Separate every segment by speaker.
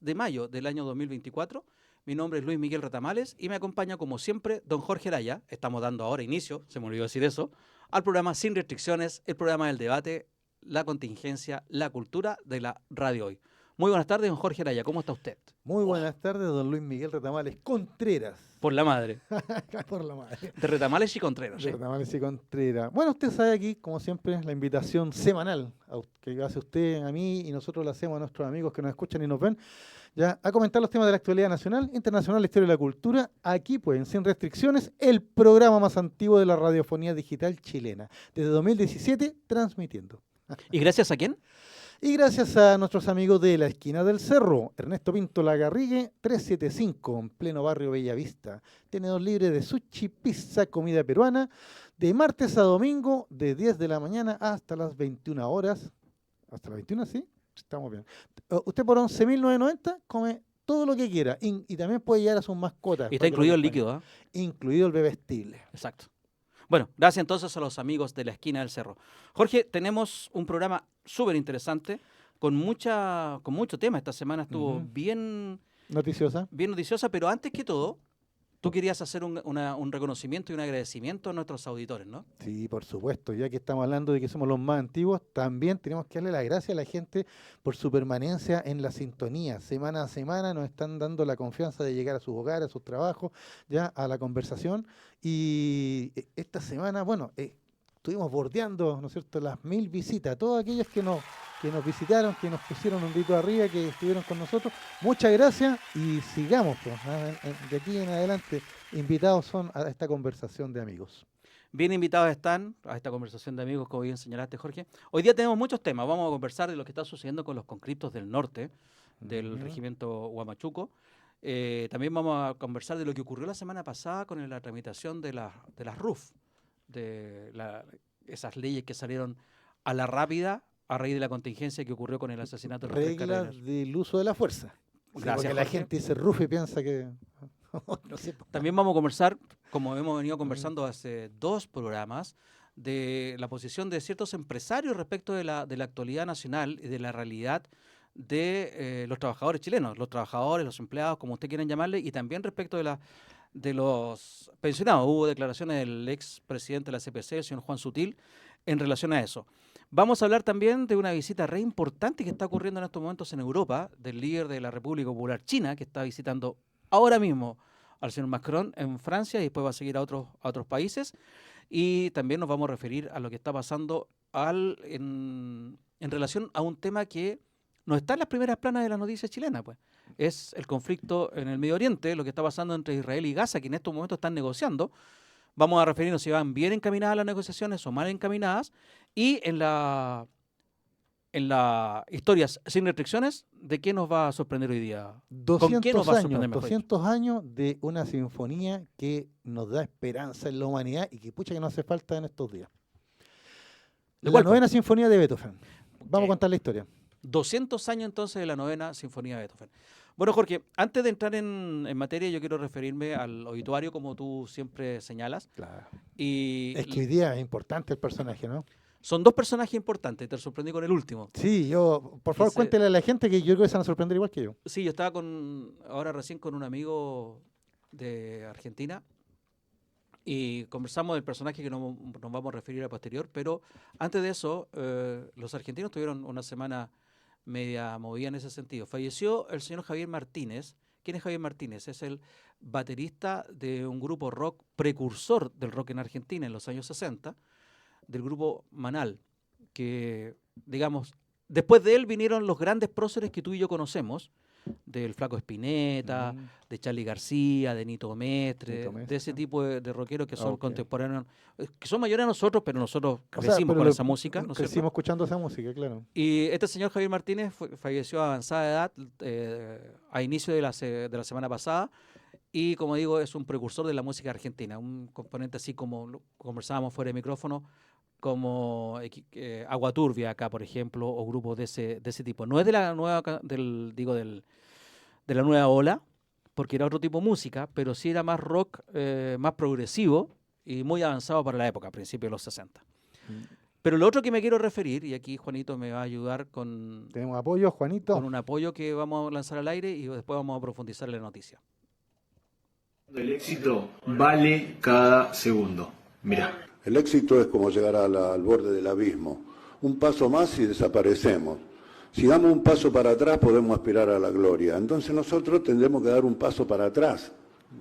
Speaker 1: de mayo del año 2024. Mi nombre es Luis Miguel Retamales y me acompaña, como siempre, don Jorge Araya. Estamos dando ahora inicio, se me olvidó decir eso, al programa Sin Restricciones, el programa del debate, la contingencia, la cultura de la radio hoy. Muy buenas tardes, don Jorge Araya. ¿Cómo está usted?
Speaker 2: Muy buenas tardes, don Luis Miguel Retamales Contreras.
Speaker 1: Por la madre.
Speaker 2: Por la madre.
Speaker 1: De Retamales y Contreras.
Speaker 2: De Retamales y Contreras. Bueno, usted sabe aquí, como siempre, la invitación semanal que hace usted a mí y nosotros la hacemos a nuestros amigos que nos escuchan y nos ven, ya a comentar los temas de la actualidad nacional, internacional, la historia y la cultura. Aquí, pues, Sin Restricciones, el programa más antiguo de la radiofonía digital chilena. Desde 2017, transmitiendo.
Speaker 1: ¿Y gracias a quién?
Speaker 2: Y gracias a nuestros amigos de la esquina del Cerro, Ernesto Pinto Lagarrigue, 375, en pleno barrio Bellavista. Tenedor libre de sushi, pizza, comida peruana, de martes a domingo, de 10 de la mañana hasta las 21 horas. ¿Hasta las 21, sí? Estamos bien. Usted por 11.990 come todo lo que quiera y también puede llevar a sus mascotas.
Speaker 1: Y está incluido el líquido, ¿ah?
Speaker 2: Incluido el bebestible.
Speaker 1: Exacto. Bueno, gracias entonces a los amigos de la esquina del Cerro. Jorge, tenemos un programa súper interesante con mucho tema. Esta semana estuvo bien noticiosa, pero antes que todo, tú querías hacer un reconocimiento y un agradecimiento a nuestros auditores, ¿no?
Speaker 2: Sí, por supuesto. Ya que estamos hablando de que somos los más antiguos, también tenemos que darle las gracias a la gente por su permanencia en la sintonía. Semana a semana nos están dando la confianza de llegar a sus hogares, a sus trabajos, ya a la conversación. Y esta semana, bueno, estuvimos bordeando, ¿no es cierto?, las 1000 visitas. Todos aquellos que nos visitaron, que nos pusieron un grito arriba, que estuvieron con nosotros. Muchas gracias y sigamos, pues, de aquí en adelante. Invitados son a esta conversación de amigos.
Speaker 1: Bien invitados están a esta conversación de amigos, como bien señalaste, Jorge. Hoy día tenemos muchos temas. Vamos a conversar de lo que está sucediendo con los conscriptos del norte, del regimiento Huamachuco. También vamos a conversar de lo que ocurrió la semana pasada con la tramitación de las RUF, esas leyes que salieron a la rápida a raíz de la contingencia que ocurrió con el asesinato de los tres
Speaker 2: reglas
Speaker 1: carabineros.
Speaker 2: del uso de la fuerza.
Speaker 1: Gracias,
Speaker 2: porque la
Speaker 1: Jorge.
Speaker 2: gente dice RUF y piensa que... no sé.
Speaker 1: También vamos a conversar, como hemos venido conversando hace 2 programas, de la posición de ciertos empresarios respecto de la actualidad nacional y de la realidad de los trabajadores chilenos, los trabajadores, los empleados, como ustedes quieran llamarle, y también respecto de los pensionados. Hubo declaraciones del ex presidente de la CPC, el señor Juan Sutil, en relación a eso. Vamos a hablar también de una visita re importante que está ocurriendo en estos momentos en Europa, del líder de la República Popular China, que está visitando ahora mismo al señor Macron en Francia y después va a seguir a otros países. Y también nos vamos a referir a lo que está pasando en relación a un tema que no está en las primeras planas de las noticias chilenas, pues. Es el conflicto en el Medio Oriente, lo que está pasando entre Israel y Gaza, que en estos momentos están negociando. Vamos a referirnos si van bien encaminadas las negociaciones o mal encaminadas. Y en la historias sin restricciones, ¿de qué nos va a sorprender hoy día? ¿Con qué nos va a sorprender mejor?
Speaker 2: 200 años de una sinfonía que nos da esperanza en la humanidad y que pucha que no hace falta en estos días. La 9ª sinfonía de Beethoven. Vamos a contar la historia.
Speaker 1: 200 años entonces de la 9ª sinfonía de Beethoven. Bueno, Jorge, antes de entrar en materia, yo quiero referirme al obituario, como tú siempre señalas.
Speaker 2: Claro.
Speaker 1: Y
Speaker 2: es que hoy día es importante el personaje, ¿no?
Speaker 1: Son 2 personajes importantes, te sorprendí con el último.
Speaker 2: Sí, por favor, cuéntele a la gente que yo creo que se van a sorprender igual que yo.
Speaker 1: Sí, yo estaba ahora recién con un amigo de Argentina y conversamos del personaje que nos vamos a referir a posterior, pero antes de eso, los argentinos tuvieron una semana media movida en ese sentido. Falleció el señor Javier Martínez. ¿Quién es Javier Martínez? Es el baterista de un grupo rock precursor del rock en Argentina en los años 60, del grupo Manal, que, digamos, después de él vinieron los grandes próceres que tú y yo conocemos, del Flaco Spinetta, de Charly García, de Nito Mestre, de ese tipo de rockeros que son contemporáneos, que son mayores a nosotros, pero nosotros crecimos con esa música. ¿No
Speaker 2: crecimos escuchando esa música, claro.
Speaker 1: Y este señor Javier Martínez falleció a avanzada edad, a inicio de la semana pasada, y como digo, es un precursor de la música argentina, un componente así como conversábamos fuera de micrófono, como Agua Turbia acá, por ejemplo, o grupos de ese tipo. No es de la nueva de la nueva ola, porque era otro tipo de música, pero sí era más rock, más progresivo y muy avanzado para la época, a principios de los 60. Pero lo otro que me quiero referir, y aquí Juanito me va a ayudar
Speaker 2: ¿Tenemos apoyo, Juanito?
Speaker 1: con un apoyo que vamos a lanzar al aire y después vamos a profundizar en la noticia.
Speaker 3: El éxito vale cada segundo. Mira.
Speaker 4: El éxito es como llegar al borde del abismo. Un paso más y desaparecemos. Si damos un paso para atrás podemos aspirar a la gloria. Entonces nosotros tendremos que dar un paso para atrás.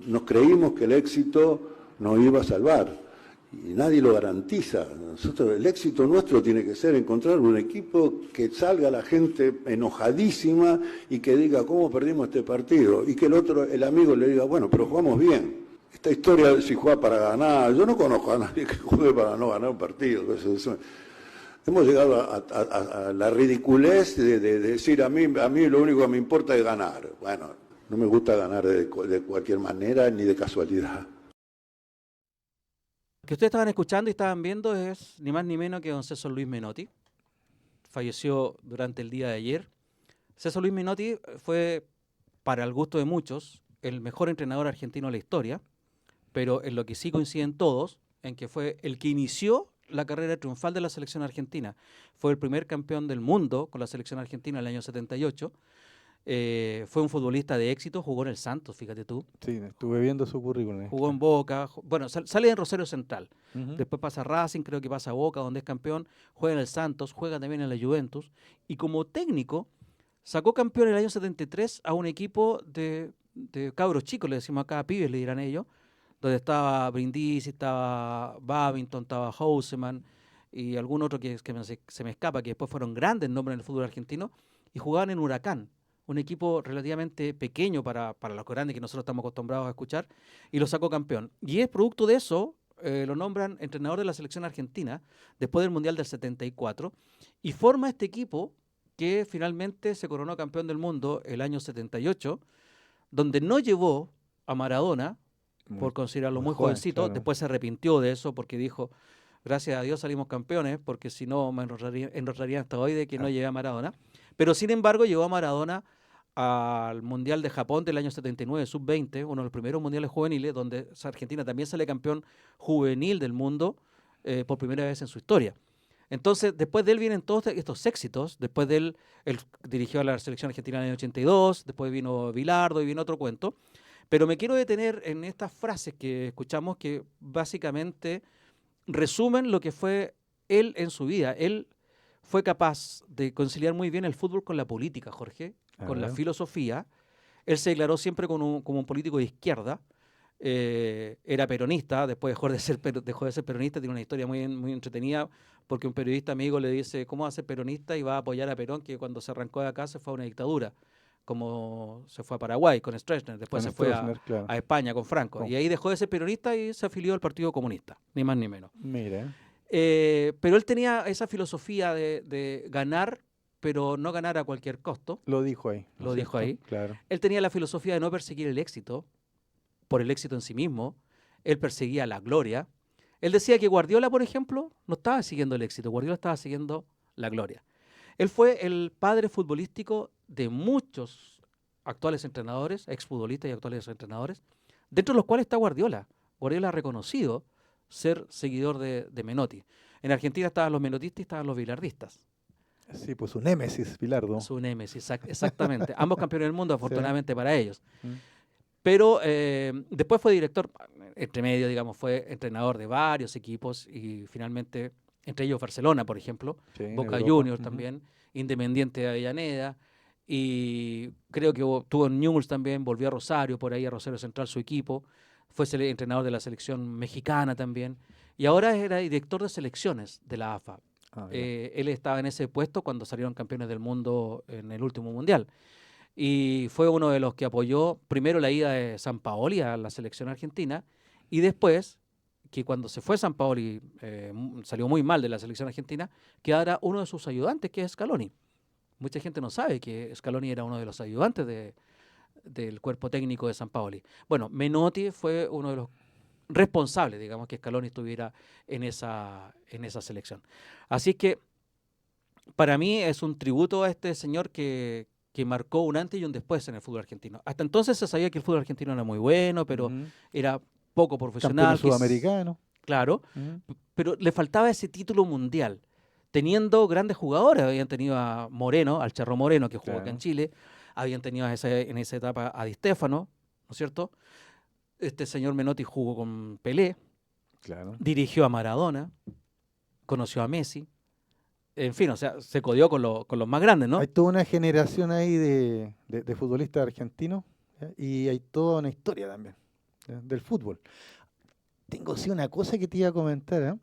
Speaker 4: Nos creímos que el éxito nos iba a salvar y nadie lo garantiza. El éxito nuestro tiene que ser encontrar un equipo que salga la gente enojadísima y que diga cómo perdimos este partido y que el amigo le diga, bueno, pero jugamos bien. Esta historia de si juega para ganar, yo no conozco a nadie que juegue para no ganar un partido. Hemos llegado a la ridiculez de decir a mí lo único que me importa es ganar. Bueno, no me gusta ganar de cualquier manera ni de casualidad.
Speaker 1: Lo que ustedes estaban escuchando y estaban viendo es ni más ni menos que don César Luis Menotti. Falleció durante el día de ayer. César Luis Menotti fue, para el gusto de muchos, el mejor entrenador argentino de la historia, pero en lo que sí coinciden todos, en que fue el que inició la carrera triunfal de la selección argentina. Fue el primer campeón del mundo con la selección argentina en el año 78. Fue un futbolista de éxito, jugó en el Santos, fíjate tú.
Speaker 2: Sí, estuve viendo su currículum.
Speaker 1: Jugó en Boca, bueno, sale en Rosario Central.
Speaker 2: Uh-huh.
Speaker 1: Después pasa a Racing, creo que pasa a Boca, donde es campeón. Juega en el Santos, juega también en la Juventus. Y como técnico, sacó campeón en el año 73 a un equipo de cabros chicos, le decimos acá, pibes, le dirán ellos, donde estaba Brindisi, estaba Babington, estaba Houseman y algún otro que se me escapa, que después fueron grandes nombres en el fútbol argentino, y jugaban en Huracán, un equipo relativamente pequeño para los grandes que nosotros estamos acostumbrados a escuchar, y lo sacó campeón. Y es producto de eso, lo nombran entrenador de la selección argentina, después del Mundial del 74, y forma este equipo que finalmente se coronó campeón del mundo el año 78, donde no llevó a Maradona, por considerarlo muy jovencito,
Speaker 2: claro.
Speaker 1: Después se arrepintió de eso porque dijo, gracias a Dios salimos campeones, porque si no me enrollaría hasta hoy de que no llegué a Maradona. Pero sin embargo llevó a Maradona al Mundial de Japón del año 79, sub-20, uno de los primeros mundiales juveniles, donde Argentina también sale campeón juvenil del mundo por primera vez en su historia. Entonces, después de él vienen todos estos éxitos. Después de él dirigió a la selección argentina en el año 82, después vino Bilardo y vino otro cuento. Pero me quiero detener en estas frases que escuchamos que básicamente resumen lo que fue él en su vida. Él fue capaz de conciliar muy bien el fútbol con la política, Jorge, con la filosofía. Él se declaró siempre como un político de izquierda. Era peronista, después dejó de ser peronista, tiene una historia muy, muy entretenida, porque un periodista amigo le dice, ¿cómo va a ser peronista? Y va a apoyar a Perón, que cuando se arrancó de acá se fue a una dictadura, como se fue a Paraguay con Stroessner, después se fue a España con Franco, y ahí dejó de ser peronista y se afilió al Partido Comunista, ni más ni menos.
Speaker 2: Mira.
Speaker 1: Pero él tenía esa filosofía de ganar, pero no ganar a cualquier costo.
Speaker 2: Lo dijo ahí.
Speaker 1: Lo dijo ahí.
Speaker 2: Claro.
Speaker 1: Él tenía la filosofía de no perseguir el éxito por el éxito en sí mismo. Él perseguía la gloria. Él decía que Guardiola, por ejemplo, no estaba siguiendo el éxito. Guardiola estaba siguiendo la gloria. Él fue el padre futbolístico de muchos actuales entrenadores, exfutbolistas y actuales entrenadores, dentro de los cuales está Guardiola. Guardiola ha reconocido ser seguidor de Menotti. En Argentina estaban los menotistas y estaban los bilardistas.
Speaker 2: Sí, pues su némesis, Bilardo.
Speaker 1: Su némesis, exactamente. Ambos campeones del mundo, afortunadamente
Speaker 2: sí.
Speaker 1: para ellos. Pero después fue director, entre medio, digamos, fue entrenador de varios equipos y finalmente, entre ellos Barcelona, por ejemplo, sí, Boca Juniors también, Independiente de Avellaneda, y creo que tuvo en Newell's también, volvió a Rosario, por ahí a Rosario Central su equipo, fue entrenador de la selección mexicana también, y ahora era director de selecciones de la AFA. Él estaba en ese puesto cuando salieron campeones del mundo en el último mundial. Y fue uno de los que apoyó primero la ida de Sampaoli a la selección argentina y después, que cuando se fue Sampaoli salió muy mal de la selección argentina, quedara uno de sus ayudantes, que es Scaloni. Mucha gente no sabe que Scaloni era uno de los ayudantes del cuerpo técnico de Sampaoli. Bueno, Menotti fue uno de los responsables, digamos, que Scaloni estuviera en esa selección. Así que para mí es un tributo a este señor que marcó un antes y un después en el fútbol argentino. Hasta entonces se sabía que el fútbol argentino era muy bueno, pero era poco profesional.
Speaker 2: Campeón sudamericano.
Speaker 1: Claro, pero le faltaba ese título mundial. teniendo grandes jugadores. Habían tenido a Moreno, al Charro Moreno, que jugó acá en
Speaker 2: Claro.
Speaker 1: Chile. Habían tenido en esa etapa a Di Stéfano, ¿no es cierto? Este señor Menotti jugó con Pelé,
Speaker 2: Claro.
Speaker 1: dirigió a Maradona, conoció a Messi. En fin, o sea, se codió con los más grandes, ¿no?
Speaker 2: Hay toda una generación ahí de futbolistas argentinos, ¿ya? Y hay toda una historia también, ¿ya? Del fútbol. Tengo sí una cosa que te iba a comentar, ¿eh?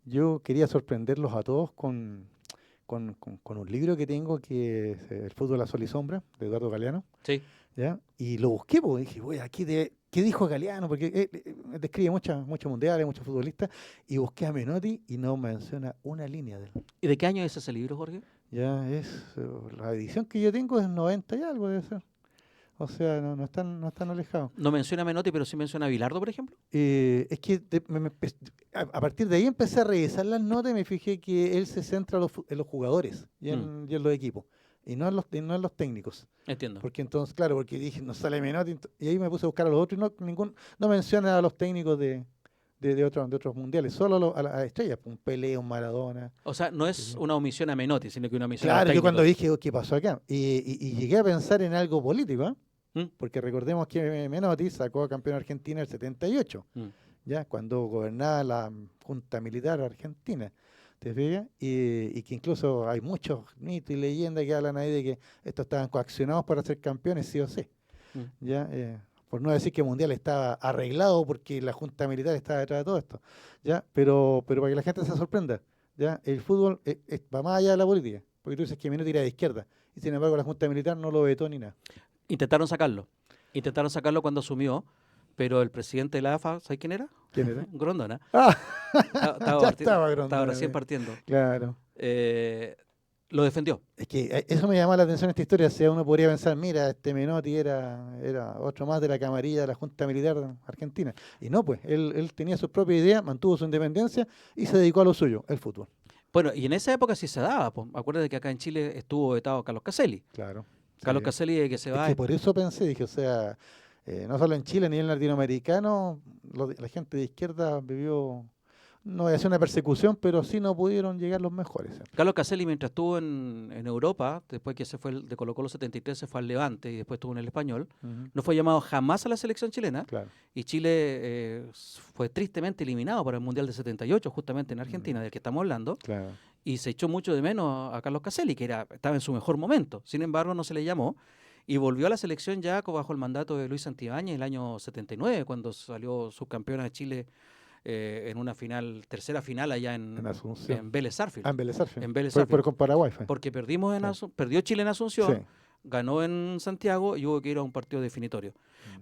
Speaker 2: Yo quería sorprenderlos a todos con un libro que tengo que es El fútbol a sol y sombra, de Eduardo Galeano,
Speaker 1: Sí.
Speaker 2: ¿ya? Y lo busqué, porque dije, "Oye, ¿qué dijo Galeano?" Porque describe muchos mundiales, muchos futbolistas, y busqué a Menotti y no menciona una línea de él.
Speaker 1: ¿Y de qué año es ese libro, Jorge?
Speaker 2: Ya la edición que yo tengo es 90 y algo debe ser. O sea, no están alejados.
Speaker 1: No menciona a Menotti, pero sí menciona a Bilardo, por ejemplo.
Speaker 2: Es que a partir de ahí empecé a revisar las notas y me fijé que él se centra en los jugadores y en los equipos, y no en los técnicos.
Speaker 1: Entiendo.
Speaker 2: Porque entonces, claro, porque dije, no sale Menotti, y ahí me puse a buscar a los otros y no menciona a los técnicos de otros mundiales, solo a las estrellas, un Pelé, un Maradona.
Speaker 1: O sea, no es una omisión a Menotti, sino que una omisión a
Speaker 2: Claro,
Speaker 1: los
Speaker 2: yo cuando
Speaker 1: técnicos.
Speaker 2: dije, "Oh, ¿qué pasó acá?" Y llegué a pensar en algo político, ¿eh?
Speaker 1: ¿Mm?
Speaker 2: Porque recordemos que Menotti sacó a campeón a Argentina en el 78,
Speaker 1: Mm.
Speaker 2: ¿ya? Cuando gobernaba la Junta Militar Argentina, ¿te fijas? Y que incluso hay muchos mitos y leyendas que hablan ahí de que estos estaban coaccionados para ser campeones, sí o sí,
Speaker 1: Mm.
Speaker 2: ¿ya? Por no decir que el Mundial estaba arreglado porque la Junta Militar estaba detrás de todo esto, ¿ya? Pero para que la gente se sorprenda, ¿ya? El fútbol va más allá de la política, porque tú dices que Menotti era de izquierda, y sin embargo la Junta Militar no lo vetó ni nada.
Speaker 1: Intentaron sacarlo cuando asumió, pero el presidente de la AFA, ¿sabes quién era?
Speaker 2: ¿Quién era?
Speaker 1: Grondona.
Speaker 2: Ah,
Speaker 1: Estaba
Speaker 2: estaba
Speaker 1: estaba
Speaker 2: Grondona,
Speaker 1: recién
Speaker 2: mira.
Speaker 1: partiendo.
Speaker 2: Claro.
Speaker 1: Lo defendió.
Speaker 2: Es que eso me llama la atención esta historia. O sea, uno podría pensar, mira, este Menotti era otro más de la camarilla de la Junta Militar Argentina. Y no, pues, él tenía sus propias ideas, mantuvo su independencia y se dedicó a lo suyo, el fútbol.
Speaker 1: Bueno, y en esa época sí se daba. Po. Acuérdate que acá en Chile estuvo vetado Carlos Caselli.
Speaker 2: Claro.
Speaker 1: Carlos
Speaker 2: Sí.
Speaker 1: Caselli de que se
Speaker 2: Es
Speaker 1: va.
Speaker 2: que por eso pensé, dije, o sea, no solo en Chile ni en latinoamericano, la gente de izquierda vivió, no voy a decir una persecución, pero sí no pudieron llegar los mejores.
Speaker 1: Carlos Caselli, mientras estuvo en Europa, después que se fue de Colo-Colo 73, se fue al Levante y después estuvo en el Español,
Speaker 2: Ujú.
Speaker 1: no fue llamado jamás a la selección chilena.
Speaker 2: Claro.
Speaker 1: Y Chile fue tristemente eliminado para el Mundial de 78, justamente en Argentina, del que estamos hablando.
Speaker 2: Claro.
Speaker 1: Y se echó mucho de menos a Carlos Caselli, que estaba en su mejor momento. Sin embargo, no se le llamó. Y volvió a la selección ya bajo el mandato de Luis Santibáñez el año 79, cuando salió subcampeona de Chile en una tercera final allá
Speaker 2: En Asunción.
Speaker 1: en Vélez Sarsfield.
Speaker 2: En Vélez Sarsfield.
Speaker 1: En Vélez
Speaker 2: Fue
Speaker 1: Sarsfield.
Speaker 2: con Paraguay. Fue.
Speaker 1: Porque perdimos
Speaker 2: Claro.
Speaker 1: perdió Chile en Asunción,
Speaker 2: Sí.
Speaker 1: ganó en Santiago y hubo que ir a un partido definitorio.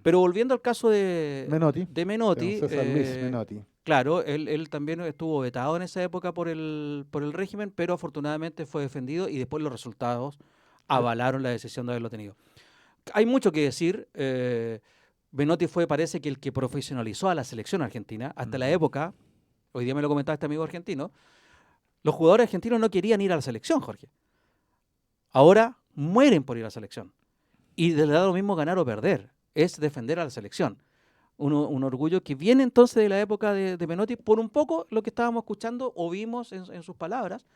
Speaker 1: Pero volviendo al caso de
Speaker 2: Menotti.
Speaker 1: de Menotti,
Speaker 2: Don César Luis Menotti.
Speaker 1: claro, él también estuvo vetado en esa época por el régimen, pero afortunadamente fue defendido y después los resultados avalaron la decisión de haberlo tenido. Hay mucho que decir. Menotti parece que el que profesionalizó a la selección argentina. Hasta la época, hoy día me lo comentaba este amigo argentino, los jugadores argentinos no querían ir a la selección, Jorge. Ahora mueren por ir a la selección. Y les da lo mismo ganar o perder. Es defender a la selección. Un orgullo que viene entonces de la época de Menotti, por un poco lo que estábamos escuchando o vimos en sus palabras,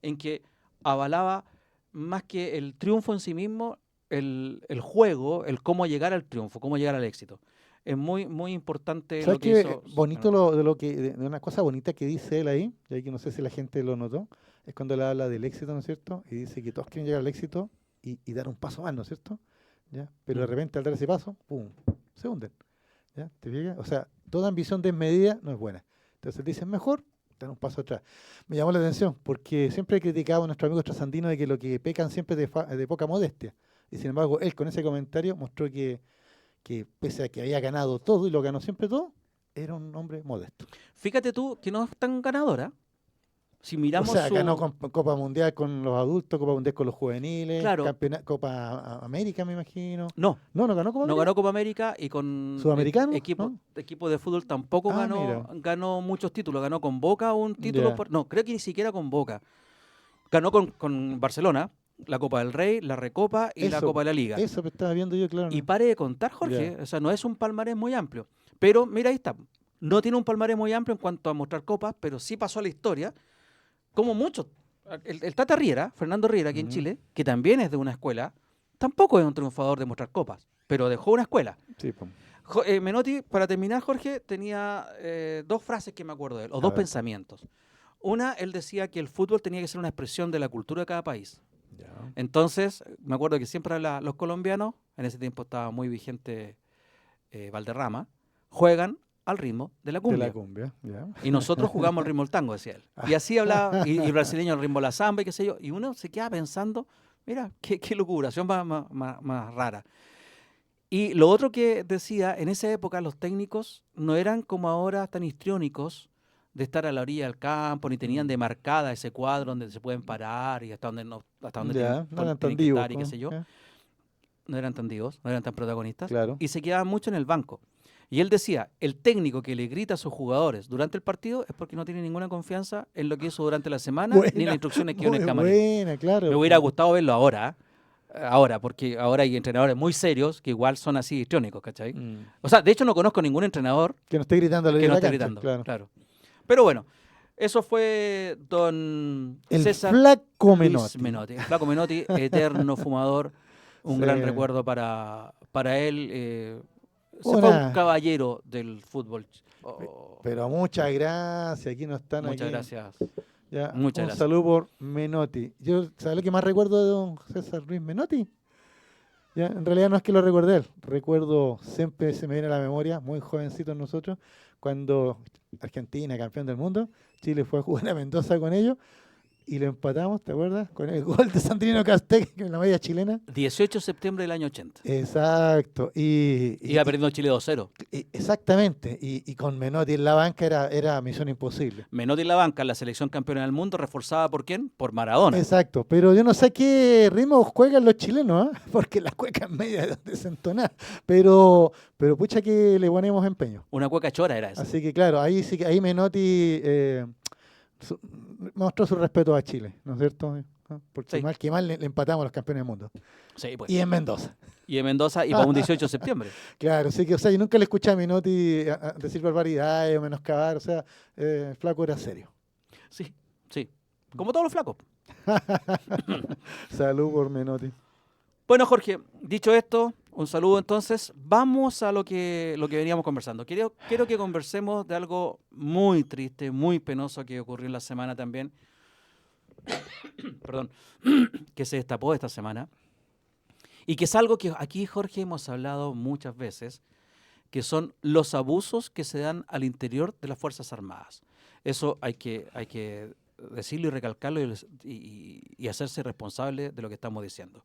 Speaker 1: en que avalaba más que el triunfo en sí mismo, el juego, el cómo llegar al triunfo, cómo llegar al éxito. Es muy, muy importante
Speaker 2: ¿Sabes
Speaker 1: lo que
Speaker 2: qué?
Speaker 1: hizo
Speaker 2: Bonito
Speaker 1: Menotti.
Speaker 2: de una cosa bonita que dice él ahí, y ahí que no sé si la gente lo notó, es cuando él habla del éxito, ¿no es cierto? Y dice que todos quieren llegar al éxito y dar un paso más, ¿no es cierto? ¿Ya? Pero de repente al dar ese paso, ¡pum!, se hunden. ¿Ya? ¿Te fijas? O sea, toda ambición desmedida no es buena. Entonces dicen, mejor dar un paso atrás. Me llamó la atención porque siempre he criticado a nuestros amigos trasandinos de que lo que pecan siempre es de poca modestia. Y sin embargo, él con ese comentario mostró que pese a que había ganado todo y lo ganó siempre todo, era un hombre modesto.
Speaker 1: Fíjate tú que no es tan ganadora. Si miramos
Speaker 2: O sea,
Speaker 1: su...
Speaker 2: ganó Copa Mundial con los adultos, Copa Mundial con los juveniles,
Speaker 1: Claro.
Speaker 2: Copa América, me imagino.
Speaker 1: No,
Speaker 2: No ganó Copa
Speaker 1: no
Speaker 2: América.
Speaker 1: ganó Copa América y con
Speaker 2: ¿Sudamericano?
Speaker 1: equipo de fútbol tampoco
Speaker 2: Ah, mira.
Speaker 1: ganó muchos títulos. Ganó con Boca un título,
Speaker 2: Ya.
Speaker 1: no, creo que ni siquiera con Boca. Ganó con Barcelona, la Copa del Rey, la Recopa y la
Speaker 2: Eso,
Speaker 1: Copa de la Liga.
Speaker 2: Eso me estaba viendo yo, claro.
Speaker 1: Y
Speaker 2: ¿no?
Speaker 1: pare de contar, Jorge,
Speaker 2: Ya.
Speaker 1: o sea, no es un palmarés muy amplio. Pero mira, ahí está. No tiene un palmarés muy amplio en cuanto a mostrar copas, pero sí pasó a la historia como muchos El Tata Riera, Fernando Riera, aquí en
Speaker 2: Ujú.
Speaker 1: Chile, que también es de una escuela, tampoco es un triunfador de mostrar copas, pero dejó una escuela.
Speaker 2: Sí, po.
Speaker 1: Menotti, para terminar, Jorge, tenía dos frases que me acuerdo de él, o
Speaker 2: A
Speaker 1: dos
Speaker 2: ver.
Speaker 1: pensamientos. Una, él decía que el fútbol tenía que ser una expresión de la cultura de cada país.
Speaker 2: Ya.
Speaker 1: Entonces, me acuerdo que siempre los colombianos, en ese tiempo estaba muy vigente Valderrama, juegan al ritmo de la
Speaker 2: De la
Speaker 1: cumbia.
Speaker 2: cumbia, ya.
Speaker 1: Y nosotros jugamos al ritmo del tango, decía él. Y así hablaba, y el brasileño al ritmo de la samba y qué sé yo. Y uno se queda pensando, mira, qué locuración más rara. Y lo otro que decía, en esa época los técnicos no eran como ahora tan histriónicos de estar a la orilla del campo, ni tenían demarcada ese cuadro donde se pueden parar y hasta donde, no, hasta donde
Speaker 2: Ya, no eran tan
Speaker 1: tienen que
Speaker 2: divos,
Speaker 1: estar y qué sé yo.
Speaker 2: ya,
Speaker 1: No eran tan divos, no eran tan protagonistas.
Speaker 2: claro.
Speaker 1: Y se quedaban mucho en el banco. Y él decía, el técnico que le grita a sus jugadores durante el partido es porque no tiene ninguna confianza en lo que hizo durante la semana, ni en
Speaker 2: Buena,
Speaker 1: las instrucciones que dio en
Speaker 2: muy
Speaker 1: el camarín.
Speaker 2: buena, claro.
Speaker 1: Me hubiera gustado verlo ahora, ahora, porque ahora hay entrenadores muy serios que igual son así histriónicos, ¿cachai?
Speaker 2: Mm.
Speaker 1: O sea, de hecho no conozco ningún entrenador
Speaker 2: Que no esté gritando a la
Speaker 1: que no
Speaker 2: la
Speaker 1: esté
Speaker 2: cancha,
Speaker 1: gritando,
Speaker 2: claro.
Speaker 1: claro. Pero bueno, eso fue don
Speaker 2: El
Speaker 1: César
Speaker 2: flaco
Speaker 1: Luis
Speaker 2: Menotti.
Speaker 1: Menotti. El flaco Menotti, eterno fumador, un
Speaker 2: Sí.
Speaker 1: gran recuerdo para él. Se fue un
Speaker 2: Una-
Speaker 1: caballero del fútbol. Oh,
Speaker 2: Pero muchas gracias, aquí no están
Speaker 1: muchas
Speaker 2: aquí.
Speaker 1: gracias.
Speaker 2: Ya,
Speaker 1: Muchas
Speaker 2: un
Speaker 1: gracias.
Speaker 2: saludo por Menotti. Yo, ¿sabes lo que más recuerdo de don César Luis Menotti? Ya, en realidad no es que lo recuerde él, recuerdo, siempre se me viene a la memoria, muy jovencitos nosotros, cuando Argentina, campeón del mundo, Chile fue a jugar a Mendoza con ellos y lo empatamos, ¿te acuerdas? Con el gol de Sandrino Castec en la media chilena.
Speaker 1: 18 de septiembre del año 80.
Speaker 2: Exacto,
Speaker 1: Iba perdiendo Chile 2-0.
Speaker 2: exactamente, y con Menotti en la banca era misión imposible.
Speaker 1: Menotti en la banca, la selección campeona del mundo, reforzada por quién? Por Maradona.
Speaker 2: Exacto, pero yo no sé qué ritmo juegan los chilenos, ¿ah? Porque las cuecas medias desentonadas, pero pucha que le ponemos empeño.
Speaker 1: Una cueca chora era esa.
Speaker 2: Así que claro, ahí sí que ahí Menotti su- mostró su respeto a Chile, ¿no es cierto? ¿Ah? Porque
Speaker 1: Sí.
Speaker 2: mal que mal le empatamos a los campeones del mundo.
Speaker 1: Sí, pues.
Speaker 2: Y en Mendoza.
Speaker 1: Y en Mendoza, y para un 18 de septiembre.
Speaker 2: Claro, sí que, o sea, yo nunca le escuché a Menotti decir barbaridades o menoscabar, o sea, el flaco era serio.
Speaker 1: Sí, sí. Como todos los flacos.
Speaker 2: Salud por Menotti.
Speaker 1: Bueno, Jorge, dicho esto, un saludo entonces. Vamos a lo que veníamos conversando. Quiero que conversemos de algo muy triste, muy penoso que ocurrió en la semana también. Perdón, que se destapó esta semana. Y que es algo que aquí, Jorge, hemos hablado muchas veces, que son los abusos que se dan al interior de las Fuerzas Armadas. Eso hay que decirlo y recalcarlo y hacerse responsable de lo que estamos diciendo.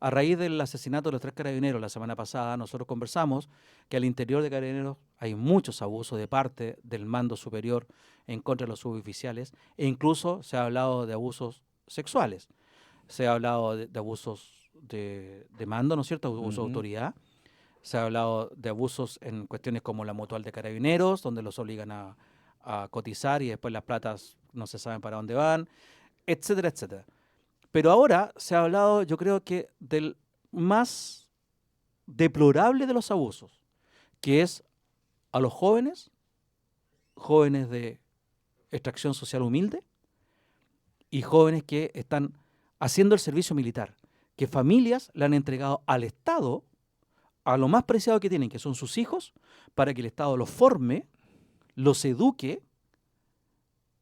Speaker 1: A raíz del asesinato de los 3 carabineros la semana pasada, nosotros conversamos que al interior de Carabineros hay muchos abusos de parte del mando superior en contra de los suboficiales e incluso se ha hablado de abusos sexuales. Se ha hablado de abusos de mando, ¿no es cierto? Abuso de autoridad. Se ha hablado de abusos en cuestiones como la mutual de Carabineros, donde los obligan a cotizar y después las platas no se saben para dónde van, etcétera, etcétera. Pero ahora se ha hablado, yo creo que del más deplorable de los abusos, que es a los jóvenes de extracción social humilde y jóvenes que están haciendo el servicio militar, que familias le han entregado al Estado a lo más preciado que tienen, que son sus hijos, para que el Estado los forme, los eduque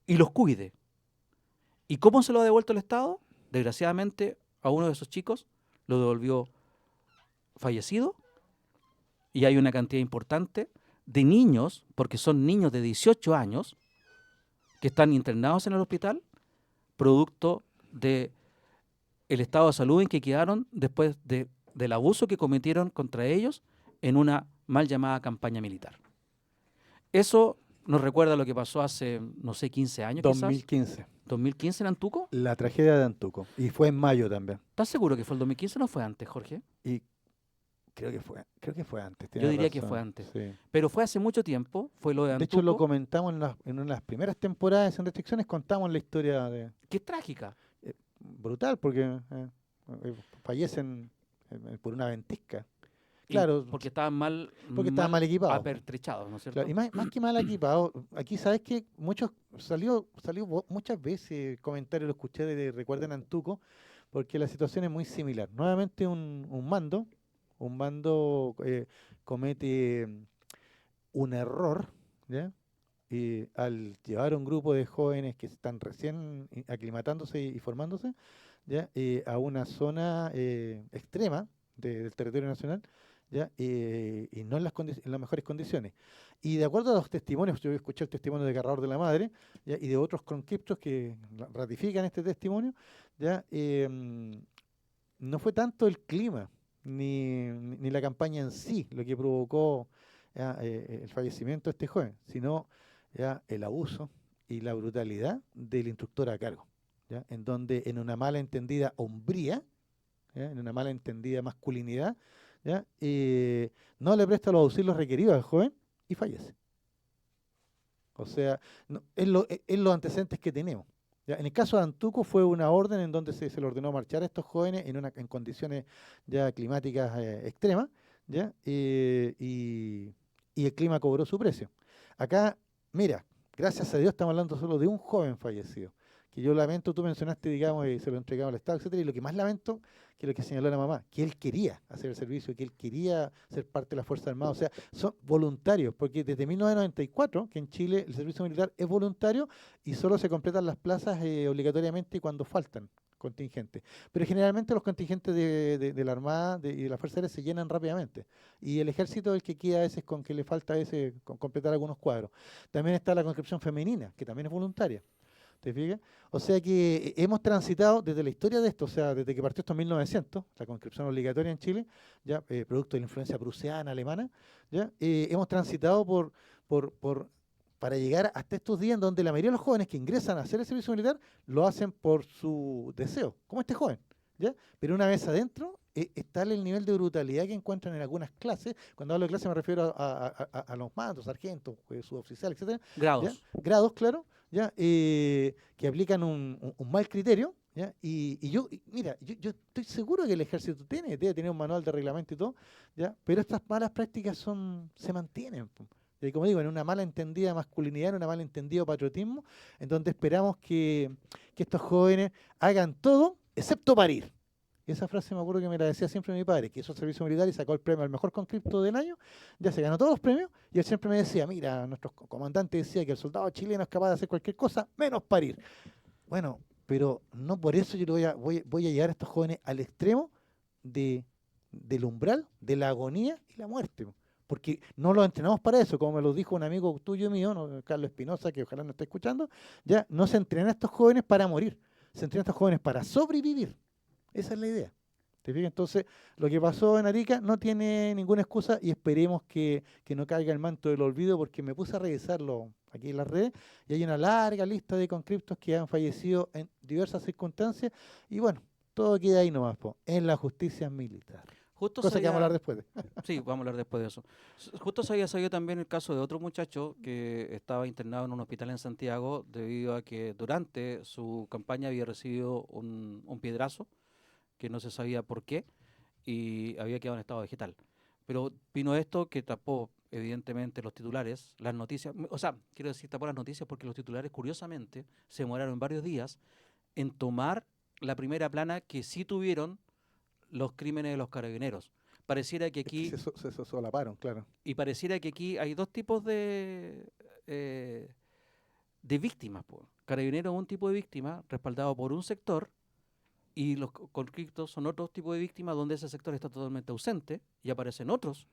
Speaker 1: y los cuide. ¿Y cómo se lo ha devuelto el Estado? Desgraciadamente, a uno de esos chicos lo devolvió fallecido y hay una cantidad importante de niños, porque son niños de 18 años, que están internados en el hospital, producto del estado de salud en que quedaron después del abuso que cometieron contra ellos en una mal llamada campaña militar. Eso nos recuerda lo que pasó hace, no sé, 15 años
Speaker 2: 2015.
Speaker 1: quizás. ¿2015 en Antuco?
Speaker 2: La tragedia de Antuco. Y fue en mayo también.
Speaker 1: ¿Estás seguro que fue el 2015 o no fue antes, Jorge?
Speaker 2: Y creo que fue antes.
Speaker 1: Yo
Speaker 2: tienes
Speaker 1: diría que
Speaker 2: razón,
Speaker 1: fue antes.
Speaker 2: sí.
Speaker 1: Pero fue hace mucho tiempo, fue lo de
Speaker 2: De
Speaker 1: Antuco.
Speaker 2: hecho, lo comentamos en una de las primeras temporadas en Restricciones, contamos la historia de
Speaker 1: que es trágica.
Speaker 2: brutal, porque fallecen por una ventisca. Claro,
Speaker 1: porque estaban
Speaker 2: porque estaban mal equipados.
Speaker 1: apertrechados, ¿no es cierto?
Speaker 2: Claro, y más que mal equipados, aquí sabes que salió muchas veces comentario, lo escuché recuerden Antuco, porque la situación es muy similar. Nuevamente un mando comete un error, ¿ya? Y al llevar un grupo de jóvenes que están recién aclimatándose y formándose, ¿ya? A una zona extrema del territorio nacional, ¿ya? Y no en las mejores condiciones. Y de acuerdo a los testimonios, yo escuché el testimonio de Carrador de la Madre, ¿ya? Y de otros conscriptos que ratifican este testimonio, ¿ya? No fue tanto el clima ni la campaña en sí lo que provocó, ¿ya? El fallecimiento de este joven, sino, ¿ya? El abuso y la brutalidad del instructor a cargo, ¿ya? En donde en una mala entendida hombría, ¿ya? En una mala entendida masculinidad, ¿ya? No le presta los auxilios requeridos al joven y fallece. O sea, es los antecedentes que tenemos. ¿Ya? En el caso de Antuco fue una orden en donde se le ordenó marchar a estos jóvenes en condiciones ya climáticas extremas, ¿ya? Y el clima cobró su precio. Acá, mira, gracias a Dios estamos hablando solo de un joven fallecido, que yo lamento, tú mencionaste, digamos, y se lo entregamos al Estado, etcétera, y lo que más lamento, que es lo que señaló la mamá, que él quería hacer el servicio, que él quería ser parte de la Fuerza Armada, o sea, son voluntarios, porque desde 1994, que en Chile el servicio militar es voluntario y solo se completan las plazas obligatoriamente cuando faltan contingentes. Pero generalmente los contingentes de la Armada y de la Fuerza Aérea se llenan rápidamente. Y el ejército es el que queda a veces con que le falta con completar algunos cuadros. También está la conscripción femenina, que también es voluntaria. ¿Te fijas? O sea que hemos transitado desde la historia de esto, o sea, desde que partió esto en 1900, la conscripción obligatoria en Chile, ya producto de la influencia prusiana, alemana, ya hemos transitado para llegar hasta estos días en donde la mayoría de los jóvenes que ingresan a hacer el servicio militar lo hacen por su deseo, como este joven, ¿ya? Pero una vez adentro, es tal el nivel de brutalidad que encuentran en algunas clases. Cuando hablo de clase me refiero a los mandos, sargentos, suboficiales, etcétera, ¿ya?
Speaker 1: Grados.
Speaker 2: Grados, claro, ¿ya? Que aplican un mal criterio, ¿ya? Mira, yo estoy seguro que el ejército debe tener un manual de reglamento y todo, ¿ya? Pero estas malas prácticas se mantienen, po. Y como digo, en una mala entendida masculinidad, en una mal entendido patriotismo, en donde esperamos que estos jóvenes hagan todo excepto parir. Esa frase me acuerdo que me la decía siempre mi padre, que hizo el servicio militar y sacó el premio al mejor conscripto del año, ya se ganó todos los premios, y él siempre me decía, mira, nuestro comandante decía que el soldado chileno es capaz de hacer cualquier cosa, menos parir. Bueno, pero no por eso yo voy a llevar a estos jóvenes al extremo del umbral, de la agonía y la muerte, po. Porque no los entrenamos para eso, como me lo dijo un amigo tuyo y mío, ¿no? Carlos Espinosa, que ojalá no esté escuchando, ya no se entrenan a estos jóvenes para morir, se entrenan a estos jóvenes para sobrevivir. Esa es la idea. ¿Te fijas? Entonces, lo que pasó en Arica no tiene ninguna excusa y esperemos que no caiga el manto del olvido, porque me puse a revisarlo aquí en las redes y hay una larga lista de conscriptos que han fallecido en diversas circunstancias y bueno, todo queda ahí nomás, po, en la justicia militar.
Speaker 1: Justo
Speaker 2: Cosa que vamos a hablar después.
Speaker 1: Sí, vamos a hablar después de eso. Justo se había sabido también el caso de otro muchacho que estaba internado en un hospital en Santiago debido a que durante su campaña había recibido un piedrazo que no se sabía por qué y había quedado en estado vegetal. Pero vino esto que tapó evidentemente los titulares, las noticias, o sea, quiero decir tapó las noticias porque los titulares curiosamente se demoraron varios días en tomar la primera plana que sí tuvieron los crímenes de los carabineros. Pareciera que aquí
Speaker 2: Se solaparon, claro.
Speaker 1: y pareciera que aquí hay dos tipos de víctimas, po. Carabineros es un tipo de víctima respaldado por un sector y los conscriptos son otro tipo de víctimas donde ese sector está totalmente ausente y aparecen otros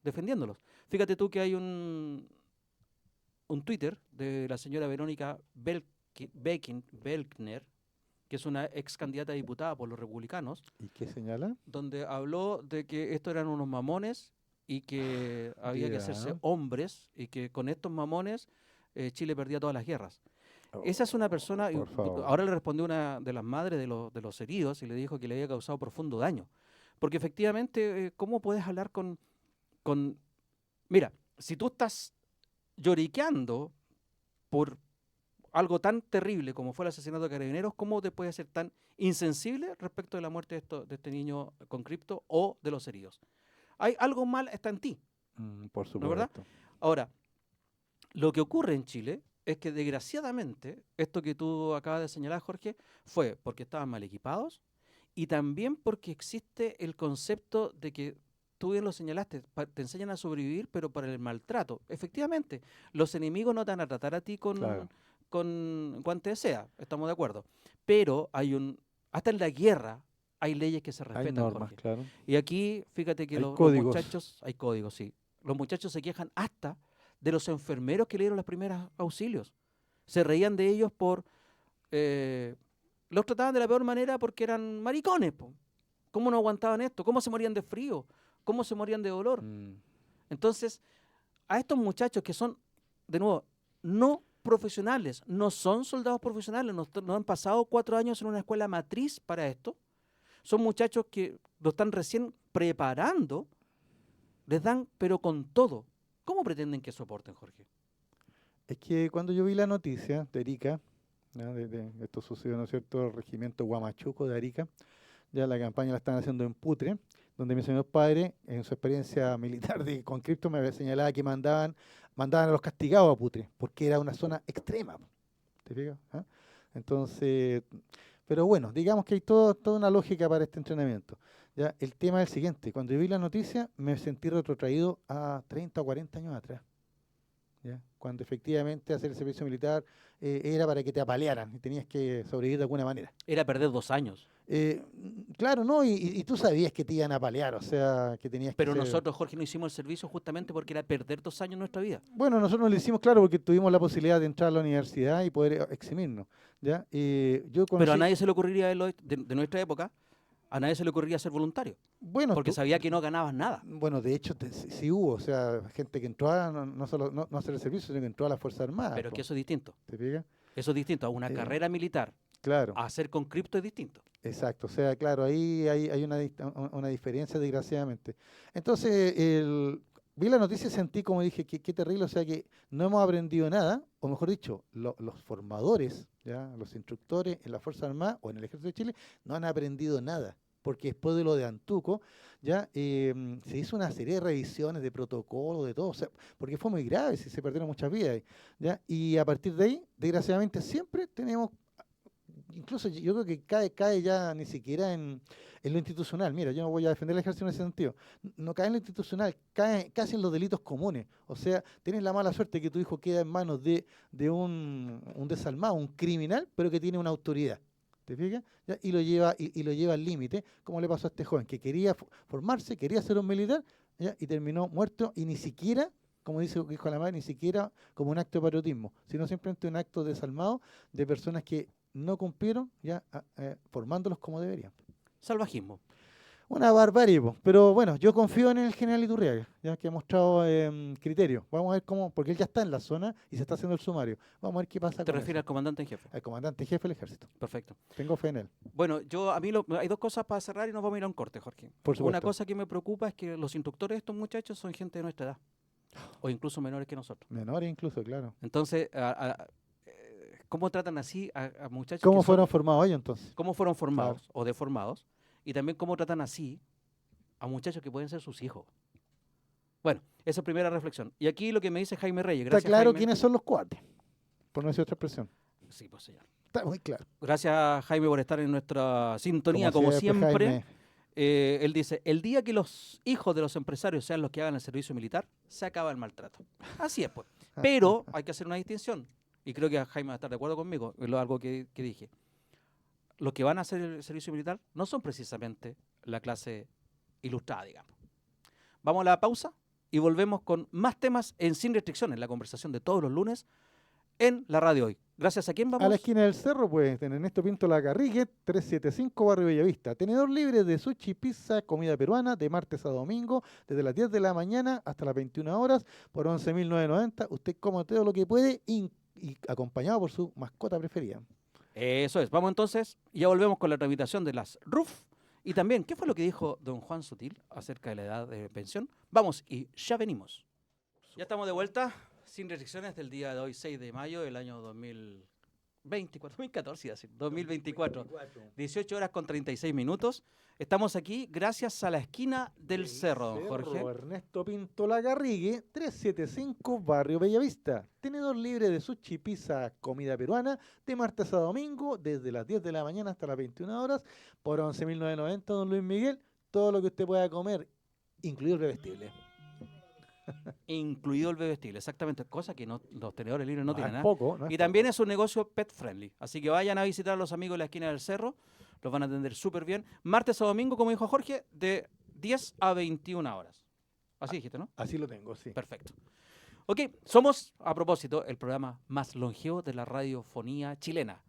Speaker 1: defendiéndolos. Fíjate tú que hay un Twitter de la señora Verónica Belkner, que es una ex candidata a diputada por los republicanos,
Speaker 2: ¿Y qué señala?
Speaker 1: donde habló de que estos eran unos mamones y que había que hacerse
Speaker 2: Ya.
Speaker 1: hombres y que con estos mamones Chile perdía todas las guerras.
Speaker 2: Oh,
Speaker 1: Esa es una persona,
Speaker 2: por favor.
Speaker 1: ahora le respondió una de las madres de los heridos y le dijo que le había causado profundo daño. Porque efectivamente, ¿cómo puedes hablar con... Mira, si tú estás lloriqueando por algo tan terrible como fue el asesinato de Carabineros, ¿cómo te puedes ser tan insensible respecto de la muerte de este niño conscripto o de los heridos? Hay algo mal, está en ti.
Speaker 2: Por
Speaker 1: ¿No es verdad?
Speaker 2: supuesto.
Speaker 1: Ahora, lo que ocurre en Chile es que desgraciadamente, esto que tú acabas de señalar, Jorge, fue porque estaban mal equipados y también porque existe el concepto de que tú bien lo señalaste, te enseñan a sobrevivir, pero para el maltrato. Efectivamente, los enemigos no te van a tratar a ti
Speaker 2: Claro.
Speaker 1: con guante de seda, estamos de acuerdo. Pero hasta en la guerra hay leyes que se
Speaker 2: Hay
Speaker 1: respetan,
Speaker 2: normas,
Speaker 1: Jorge.
Speaker 2: claro.
Speaker 1: Y aquí, fíjate que
Speaker 2: Hay
Speaker 1: los
Speaker 2: códigos.
Speaker 1: muchachos, hay códigos, sí. Los muchachos se quejan hasta de los enfermeros que le dieron los primeros auxilios. Se reían de ellos los trataban de la peor manera porque eran maricones, po. ¿Cómo no aguantaban esto? ¿Cómo se morían de frío? ¿Cómo se morían de dolor?
Speaker 2: Mm.
Speaker 1: Entonces, a estos muchachos que son, de nuevo, no profesionales, no son soldados profesionales, no han pasado 4 años en una escuela matriz para esto, son muchachos que lo están recién preparando, les dan, pero con todo. ¿Cómo pretenden que soporten, Jorge?
Speaker 2: Es que cuando yo vi la noticia de Arica, ¿ya? Esto sucedió, ¿no es cierto?, el regimiento Huamachuco de Arica, ya la campaña la están haciendo en Putre, donde mi señor padre, en su experiencia militar de conscripto, me señalaba que mandaban a los castigados a Putre, porque era una zona extrema, ¿te fijas? ¿Ah? Entonces, pero bueno, digamos que hay toda una lógica para este entrenamiento. Ya, el tema es el siguiente, cuando yo vi la noticia me sentí retrotraído a 30 o 40 años atrás. ¿Ya? Cuando efectivamente hacer el servicio militar era para que te apalearan y tenías que sobrevivir de alguna manera.
Speaker 1: Era perder 2 años.
Speaker 2: Claro, ¿no? Y tú sabías que te iban a apalear, o sea, que tenías que
Speaker 1: Pero
Speaker 2: ser...
Speaker 1: nosotros, Jorge, no hicimos el servicio justamente porque era perder 2 años en nuestra vida.
Speaker 2: Bueno, nosotros lo hicimos, claro, porque tuvimos la posibilidad de entrar a la universidad y poder eximirnos, ¿ya? Yo
Speaker 1: Pero a
Speaker 2: conocí...
Speaker 1: nadie se le ocurriría, de nuestra época, a nadie se le ocurriría ser voluntario.
Speaker 2: Bueno,
Speaker 1: Porque sabía que no ganabas nada.
Speaker 2: bueno, de hecho, sí hubo, o sea, gente que entró no solo no hacer el servicio, sino que entró a las Fuerzas Armadas.
Speaker 1: Pero es que eso es distinto.
Speaker 2: ¿Te fijas?
Speaker 1: Eso es distinto. A una
Speaker 2: Eh,
Speaker 1: carrera militar,
Speaker 2: Claro.
Speaker 1: a hacer con cripto es distinto.
Speaker 2: Exacto, o sea, claro, ahí hay una diferencia, desgraciadamente. Entonces, vi la noticia y sentí, como dije, qué terrible, o sea, que no hemos aprendido nada, o mejor dicho, los formadores, ¿ya? Los instructores en la Fuerza Armada o en el Ejército de Chile no han aprendido nada, porque después de lo de Antuco, ya se hizo una serie de revisiones, de protocolo, de todo, o sea, porque fue muy grave, se perdieron muchas vidas, ¿ya? Y a partir de ahí, desgraciadamente, siempre tenemos... Incluso yo creo que cae ya ni siquiera en lo institucional. Mira, yo no voy a defender el ejército en ese sentido. No cae en lo institucional, cae casi en los delitos comunes. O sea, tienes la mala suerte que tu hijo queda en manos de un desalmado, un criminal, pero que tiene una autoridad. ¿Te fijas? ¿Ya? Y lo lleva al límite, como le pasó a este joven, que quería formarse, quería ser un militar, ¿ya? Y terminó muerto y ni siquiera, como dijo la madre, ni siquiera como un acto de patriotismo, sino simplemente un acto desalmado de personas que no cumplieron ya formándolos como deberían.
Speaker 1: Salvajismo.
Speaker 2: Una barbarie, po. Pero bueno, yo confío en el general Iturriaga, ya que ha mostrado criterio. Vamos a ver cómo, porque él ya está en la zona y se está haciendo el sumario. Vamos a ver qué pasa
Speaker 1: ¿Te
Speaker 2: con
Speaker 1: refieres
Speaker 2: eso.
Speaker 1: al comandante en jefe?
Speaker 2: Al comandante jefe del ejército.
Speaker 1: Perfecto.
Speaker 2: Tengo fe en él.
Speaker 1: Bueno, hay 2 cosas para cerrar y nos vamos a ir a un corte, Jorge.
Speaker 2: Por supuesto.
Speaker 1: Una cosa que me preocupa es que los instructores de estos muchachos son gente de nuestra edad, o incluso menores que nosotros.
Speaker 2: Menores incluso, claro.
Speaker 1: Entonces, ¿cómo tratan así a muchachos
Speaker 2: ¿Cómo
Speaker 1: que
Speaker 2: fueron formados ellos entonces?
Speaker 1: cómo fueron formados o deformados? Y también cómo tratan así a muchachos que pueden ser sus hijos. Bueno, esa es primera reflexión. Y aquí lo que me dice Jaime Reyes.
Speaker 2: Está
Speaker 1: Gracias,
Speaker 2: claro
Speaker 1: Jaime.
Speaker 2: quiénes son los cuates, por no decir otra expresión.
Speaker 1: Sí, pues señor.
Speaker 2: Está muy claro.
Speaker 1: Gracias, Jaime, por estar en nuestra sintonía, como siempre.
Speaker 2: Jaime.
Speaker 1: Él dice, el día que los hijos de los empresarios sean los que hagan el servicio militar, se acaba el maltrato. Así es, pues. Pero hay que hacer una distinción. Y creo que Jaime va a estar de acuerdo conmigo, es algo que dije. Los que van a hacer el servicio militar no son precisamente la clase ilustrada, digamos. Vamos a la pausa y volvemos con más temas en Sin Restricciones, la conversación de todos los lunes en la radio hoy. Gracias a quién vamos.
Speaker 2: A la esquina del cerro, pues, en Ernesto Pinto La Garrigue, 375 Barrio Bellavista. Tenedor libre de sushi, pizza, comida peruana, de martes a domingo, desde las 10 de la mañana hasta las 21 horas, por 11.990. Usted come todo lo que puede y acompañado por su mascota preferida.
Speaker 1: Eso es. Vamos entonces, y ya volvemos con la tramitación de las RUF. Y también, ¿qué fue lo que dijo don Juan Sutil acerca de la edad de pensión? Vamos y ya venimos. Ya estamos de vuelta, sin restricciones, del día de hoy, 6 de mayo del año 2004. 2014, iba a decir, 2024. 18 horas con 36 minutos. Estamos aquí gracias a la esquina del Cerro, don Jorge.
Speaker 2: Ernesto Pinto Lagarrigue, 375 Barrio Bellavista. Tenedor libre de sushi, pizza, comida peruana, de martes a domingo, desde las 10 de la mañana hasta las 21 horas, por 11.990, don Luis Miguel. Todo lo que usted pueda comer, incluido el bebestible.
Speaker 1: Incluido el bebestible, exactamente, cosa que los tenedores libres no tienen.
Speaker 2: Es poco, no es
Speaker 1: Y también
Speaker 2: poco.
Speaker 1: es un negocio pet friendly, así que vayan a visitar a los amigos de la esquina del Cerro, los van a atender súper bien. Martes a domingo, como dijo Jorge, de 10 a 21 horas. Así dijiste, ¿no?
Speaker 2: Así lo tengo, sí.
Speaker 1: Perfecto. Ok, somos, a propósito, el programa más longevo de la radiofonía chilena.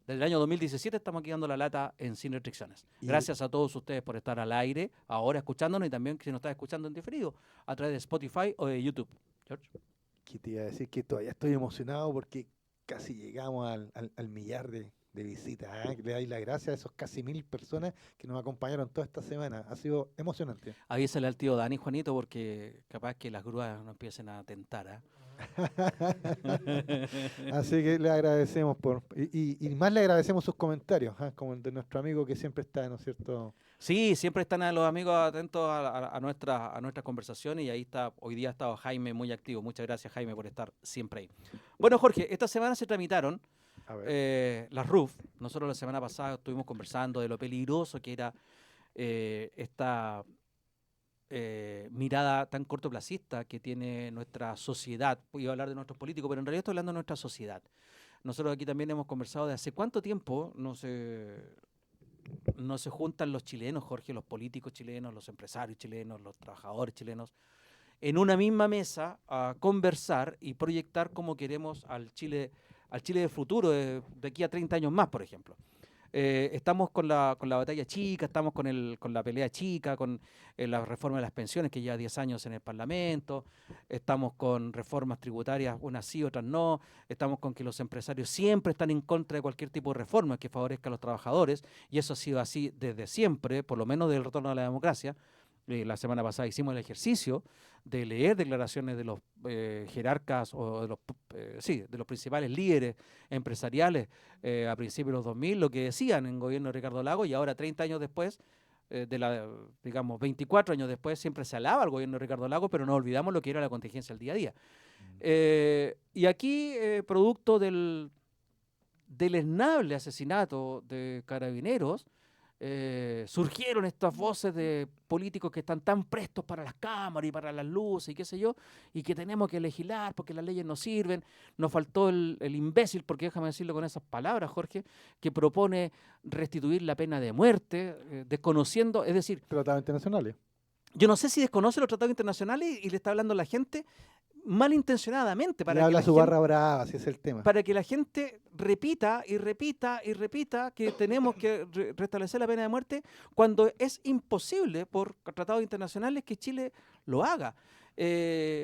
Speaker 1: Desde el año 2017 estamos aquí dando la lata en Sin Restricciones.
Speaker 2: Y-
Speaker 1: Gracias a todos ustedes por estar al aire, ahora escuchándonos y también si nos están escuchando en diferido a través de Spotify o de YouTube. George.
Speaker 2: Que te iba a decir que todavía estoy emocionado porque casi llegamos al millar de visitas. ¿Eh? Le doy las gracias a esos casi 1000 personas que nos acompañaron toda esta semana. Ha sido emocionante.
Speaker 1: Avísale al tío Dani, Juanito, porque capaz que las grúas no empiecen a tentar. ¿Ah?
Speaker 2: Así que le agradecemos y más le agradecemos sus comentarios, ¿ah? Como el de nuestro amigo que siempre está, ¿no es cierto?
Speaker 1: Sí, siempre están a los amigos atentos a nuestras conversaciones y ahí está, hoy día ha estado Jaime muy activo. Muchas gracias, Jaime, por estar siempre ahí. Bueno, Jorge, esta semana se tramitaron
Speaker 2: A ver.
Speaker 1: las RUF. Nosotros la semana pasada estuvimos conversando de lo peligroso que era esta mirada tan cortoplacista que tiene nuestra sociedad. Iba a hablar de nuestros políticos, pero en realidad estoy hablando de nuestra sociedad. Nosotros aquí también hemos conversado de hace cuánto tiempo no se juntan los chilenos, Jorge, los políticos chilenos, los empresarios chilenos, los trabajadores chilenos, en una misma mesa a conversar y proyectar cómo queremos al Chile del futuro, de aquí a 30 años más, por ejemplo. Estamos con la batalla chica, estamos con la pelea chica, con la reforma de las pensiones, que lleva 10 años en el Parlamento, estamos con reformas tributarias, unas sí, otras no, estamos con que los empresarios siempre están en contra de cualquier tipo de reforma que favorezca a los trabajadores, y eso ha sido así desde siempre, por lo menos desde el retorno a la democracia. La semana pasada hicimos el ejercicio de leer declaraciones de los jerarcas o de los principales líderes empresariales a principios de los 2000, lo que decían en el gobierno de Ricardo Lagos, y ahora 30 años después, digamos 24 años después, siempre se alaba al gobierno de Ricardo Lagos, pero no olvidamos lo que era la contingencia del día a día. Y aquí, producto del esnable asesinato de Carabineros, surgieron estas voces de políticos que están tan prestos para las cámaras y para las luces y qué sé yo, y que tenemos que legislar porque las leyes no sirven. Nos faltó el imbécil, porque déjame decirlo con esas palabras, Jorge, que propone restituir la pena de muerte, desconociendo, es decir,
Speaker 2: Tratados internacionales.
Speaker 1: yo no sé si desconoce los tratados internacionales y le está hablando a la gente malintencionadamente
Speaker 2: Le
Speaker 1: para que
Speaker 2: habla
Speaker 1: la
Speaker 2: su
Speaker 1: gente,
Speaker 2: barra brava, si es el tema.
Speaker 1: para que la gente repita y repita y repita que tenemos que restablecer la pena de muerte cuando es imposible por tratados internacionales que Chile lo haga.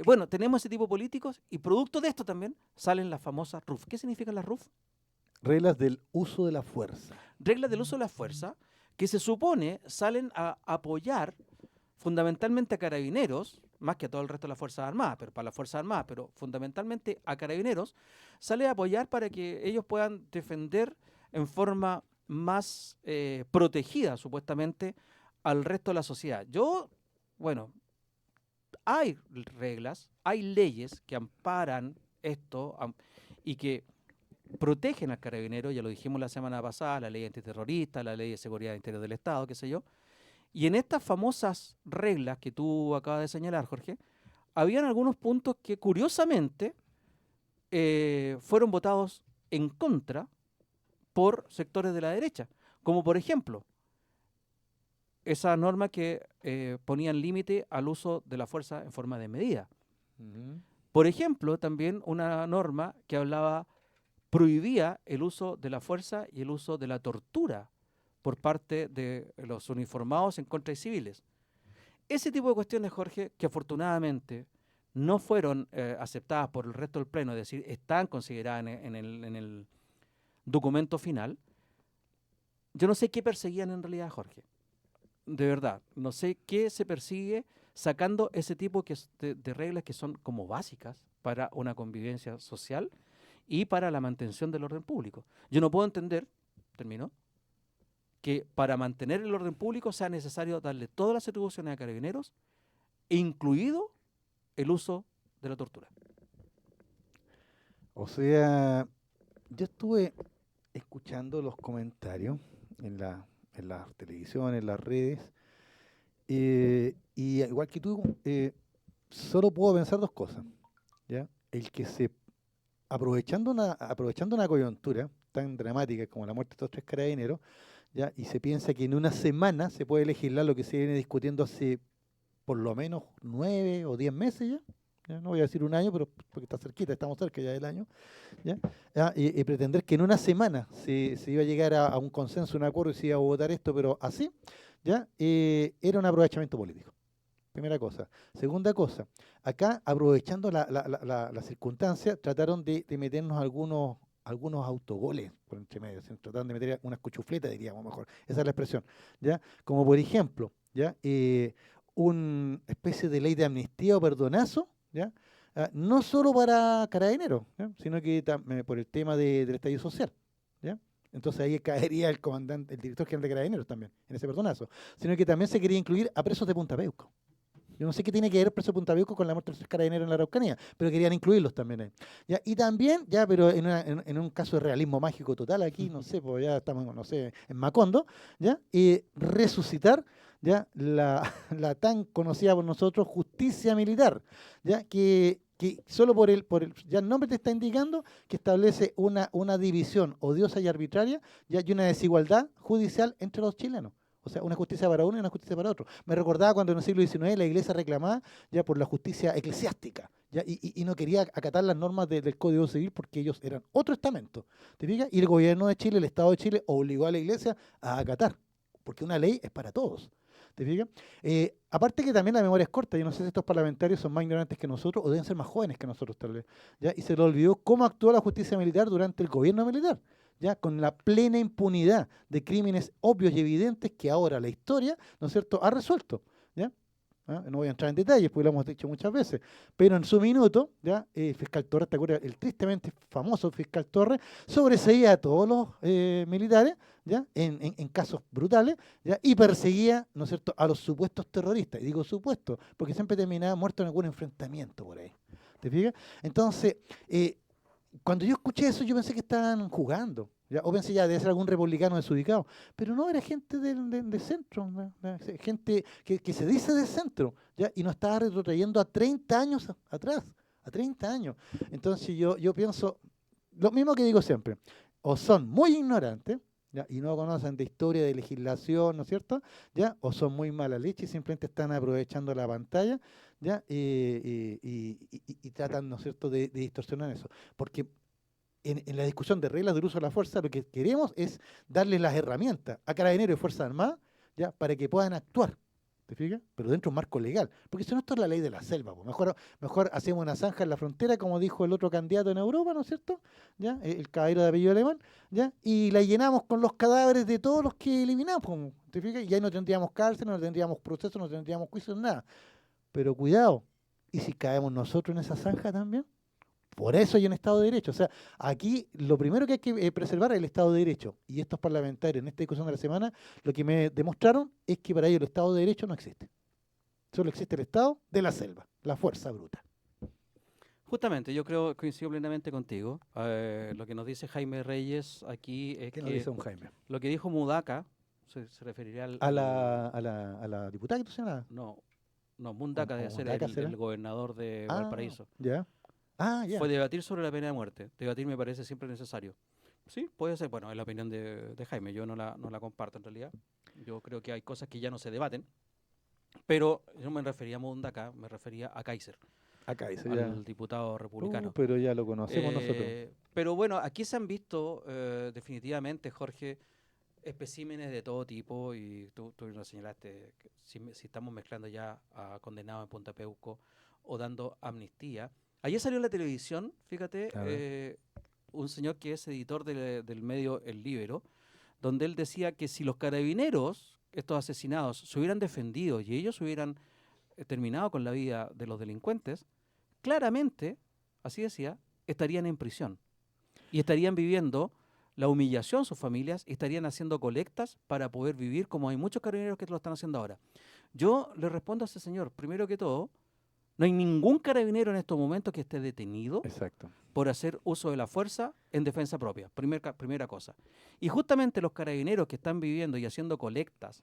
Speaker 1: Bueno, tenemos ese tipo de políticos y producto de esto también salen las famosas RUF. ¿Qué significan las RUF?
Speaker 2: Reglas del uso de la fuerza.
Speaker 1: Reglas del uso de la fuerza que se supone salen a apoyar fundamentalmente a Carabineros, más que a todo el resto de las Fuerzas Armadas, pero para las Fuerzas Armadas, pero fundamentalmente a Carabineros, sale a apoyar para que ellos puedan defender en forma más protegida, supuestamente, al resto de la sociedad. Bueno, hay reglas, hay leyes que amparan esto y que protegen al carabinero, ya lo dijimos la semana pasada, la ley antiterrorista, la ley de seguridad interior del Estado, qué sé yo. Y en estas famosas reglas que tú acabas de señalar, Jorge, habían algunos puntos que curiosamente fueron votados en contra por sectores de la derecha, como por ejemplo esa norma que ponían límite al uso de la fuerza en forma de medida. Por ejemplo, también una norma que prohibía el uso de la fuerza y el uso de la tortura por parte de los uniformados en contra de civiles. Ese tipo de cuestiones, Jorge, que afortunadamente no fueron aceptadas por el resto del Pleno, es decir, están consideradas en el documento final, yo no sé qué perseguían en realidad, Jorge. De verdad, no sé qué se persigue sacando ese tipo de reglas que son como básicas para una convivencia social y para la mantención del orden público. Yo no puedo entender, termino, que para mantener el orden público sea necesario darle todas las atribuciones a Carabineros, incluido el uso de la tortura.
Speaker 2: O sea, yo estuve escuchando los comentarios en la televisión, en las redes, y igual que tú, solo puedo pensar dos cosas, ¿ya? El que aprovechando una coyuntura tan dramática como la muerte de estos 3 carabineros, ¿ya? Y se piensa que en una semana se puede legislar lo que se viene discutiendo hace por lo menos 9 o 10 meses ya. ¿Ya? No voy a decir un año, pero porque está cerquita, estamos cerca ya del año. ¿Ya? Y pretender que en una semana se iba a llegar a un consenso, un acuerdo y se iba a votar esto, pero así, ¿ya? Era un aprovechamiento político. Primera cosa. Segunda cosa, acá aprovechando la circunstancia, trataron de meternos algunos autogoles por entre medio, trataron de meter unas cuchufletas, diríamos mejor, esa es la expresión, ¿ya? Como por ejemplo, ¿ya? Una especie de ley de amnistía o perdonazo, ¿ya? No solo para Carabineros, ¿ya? Sino que por el tema del estallido social, ¿ya? Entonces ahí caería el comandante, el director general de Carabineros también, en ese perdonazo, sino que también se quería incluir a presos de Punta Peuco. Yo no sé qué tiene que ver el preso de Punta Peuco con la muerte de los 3 carabineros en la Araucanía, pero querían incluirlos también ahí. ¿Ya? Y también, ya, pero en un caso de realismo mágico total aquí, no sé, pues ya estamos, no sé, en Macondo, ¿ya? Y resucitar, ¿ya? La tan conocida por nosotros justicia militar, ¿ya? Que solo ya el nombre te está indicando que establece una división odiosa y arbitraria, ¿ya? Y una desigualdad judicial entre los chilenos. O sea, una justicia para uno y una justicia para otro. Me recordaba cuando en el siglo XIX la Iglesia reclamaba ya por la justicia eclesiástica, ¿ya? Y no quería acatar las normas del Código Civil porque ellos eran otro estamento. ¿Te fijas? Y el gobierno de Chile, el Estado de Chile, obligó a la Iglesia a acatar, porque una ley es para todos. ¿Te fijas? Aparte que también la memoria es corta, yo no sé si estos parlamentarios son más ignorantes que nosotros o deben ser más jóvenes que nosotros tal vez, ¿ya? Y se les olvidó cómo actuó la justicia militar durante el gobierno militar, ya con la plena impunidad de crímenes obvios y evidentes que ahora la historia, ¿no es cierto?, ha resuelto, ¿ya? No voy a entrar en detalles, porque lo hemos dicho muchas veces, pero en su minuto, ¿ya? Fiscal Torres, ¿te acuerdas? El tristemente famoso fiscal Torres sobreseía a todos los militares, ¿ya? En casos brutales, ¿ya? Y perseguía, ¿no es cierto?, a los supuestos terroristas. Y digo supuestos, porque siempre terminaba muerto en algún enfrentamiento por ahí. ¿Te fijas? Entonces, cuando yo escuché eso, yo pensé que estaban jugando, ¿ya? O pensé ya debe ser algún republicano desubicado, pero no, era gente del centro, ¿no? Gente que se dice del centro, ¿ya? Y nos estaba retrotrayendo a 30 años atrás, a 30 años. Entonces yo pienso, lo mismo que digo siempre, o son muy ignorantes, ¿ya? Y no conocen de historia, de legislación, ¿no es cierto? ¿Ya? O son muy mala leche y simplemente están aprovechando la pantalla, ¿ya? Y tratan, ¿no es cierto?, de distorsionar eso. Porque en la discusión de reglas del uso de la fuerza, lo que queremos es darles las herramientas a Carabineros y Fuerzas Armadas, ¿ya? Para que puedan actuar. ¿Te fijas? Pero dentro de un marco legal. Porque si no, esto es la ley de la selva. Pues. Mejor hacemos una zanja en la frontera, como dijo el otro candidato en Europa, ¿no es cierto? ¿Ya? El caballero de apellido alemán, ¿ya? Y la llenamos con los cadáveres de todos los que eliminamos. ¿Te fijas? Y ahí no tendríamos cárcel, no tendríamos proceso, no tendríamos juicio, nada. Pero cuidado, ¿y si caemos nosotros en esa zanja también? Por eso hay un Estado de Derecho. O sea, aquí lo primero que hay que preservar es el Estado de Derecho. Y estos parlamentarios en esta discusión de la semana lo que me demostraron es que para ellos el Estado de Derecho no existe. Solo existe el Estado de la selva, la fuerza bruta.
Speaker 1: Justamente, yo coincido plenamente contigo. Lo que nos dice Jaime Reyes aquí es
Speaker 2: ¿Qué nos dice don Jaime?
Speaker 1: lo que dijo Mudaka se referiría
Speaker 2: ¿A la diputada que tú señalabas?
Speaker 1: No, Mundaka debe ser
Speaker 2: Mundaka será?
Speaker 1: el gobernador de Valparaíso.
Speaker 2: Ya. Ya.
Speaker 1: Fue debatir sobre la pena de muerte. Debatir me parece siempre necesario. Sí, puede ser. Bueno, es la opinión de Jaime. Yo no la comparto en realidad. Yo creo que hay cosas que ya no se debaten. Pero yo me refería a Mundaka, me refería a Kaiser.
Speaker 2: A Kaiser,
Speaker 1: al diputado republicano.
Speaker 2: Pero ya lo conocemos nosotros.
Speaker 1: Pero bueno, aquí se han visto definitivamente, Jorge, especímenes de todo tipo, y tú nos señalaste que si estamos mezclando ya a condenados en Punta Peuco o dando amnistía. Ayer salió en la televisión, fíjate, un señor que es editor del medio El Líbero, donde él decía que si los carabineros, estos asesinados, se hubieran defendido y ellos hubieran terminado con la vida de los delincuentes, claramente, así decía, estarían en prisión. y estarían viviendo la humillación sus familias y estarían haciendo colectas para poder vivir como hay muchos carabineros que lo están haciendo ahora. Yo le respondo a ese señor, primero que todo, no hay ningún carabinero en estos momentos que esté detenido
Speaker 2: Exacto.
Speaker 1: por hacer uso de la fuerza en defensa propia, primera cosa. Y justamente los carabineros que están viviendo y haciendo colectas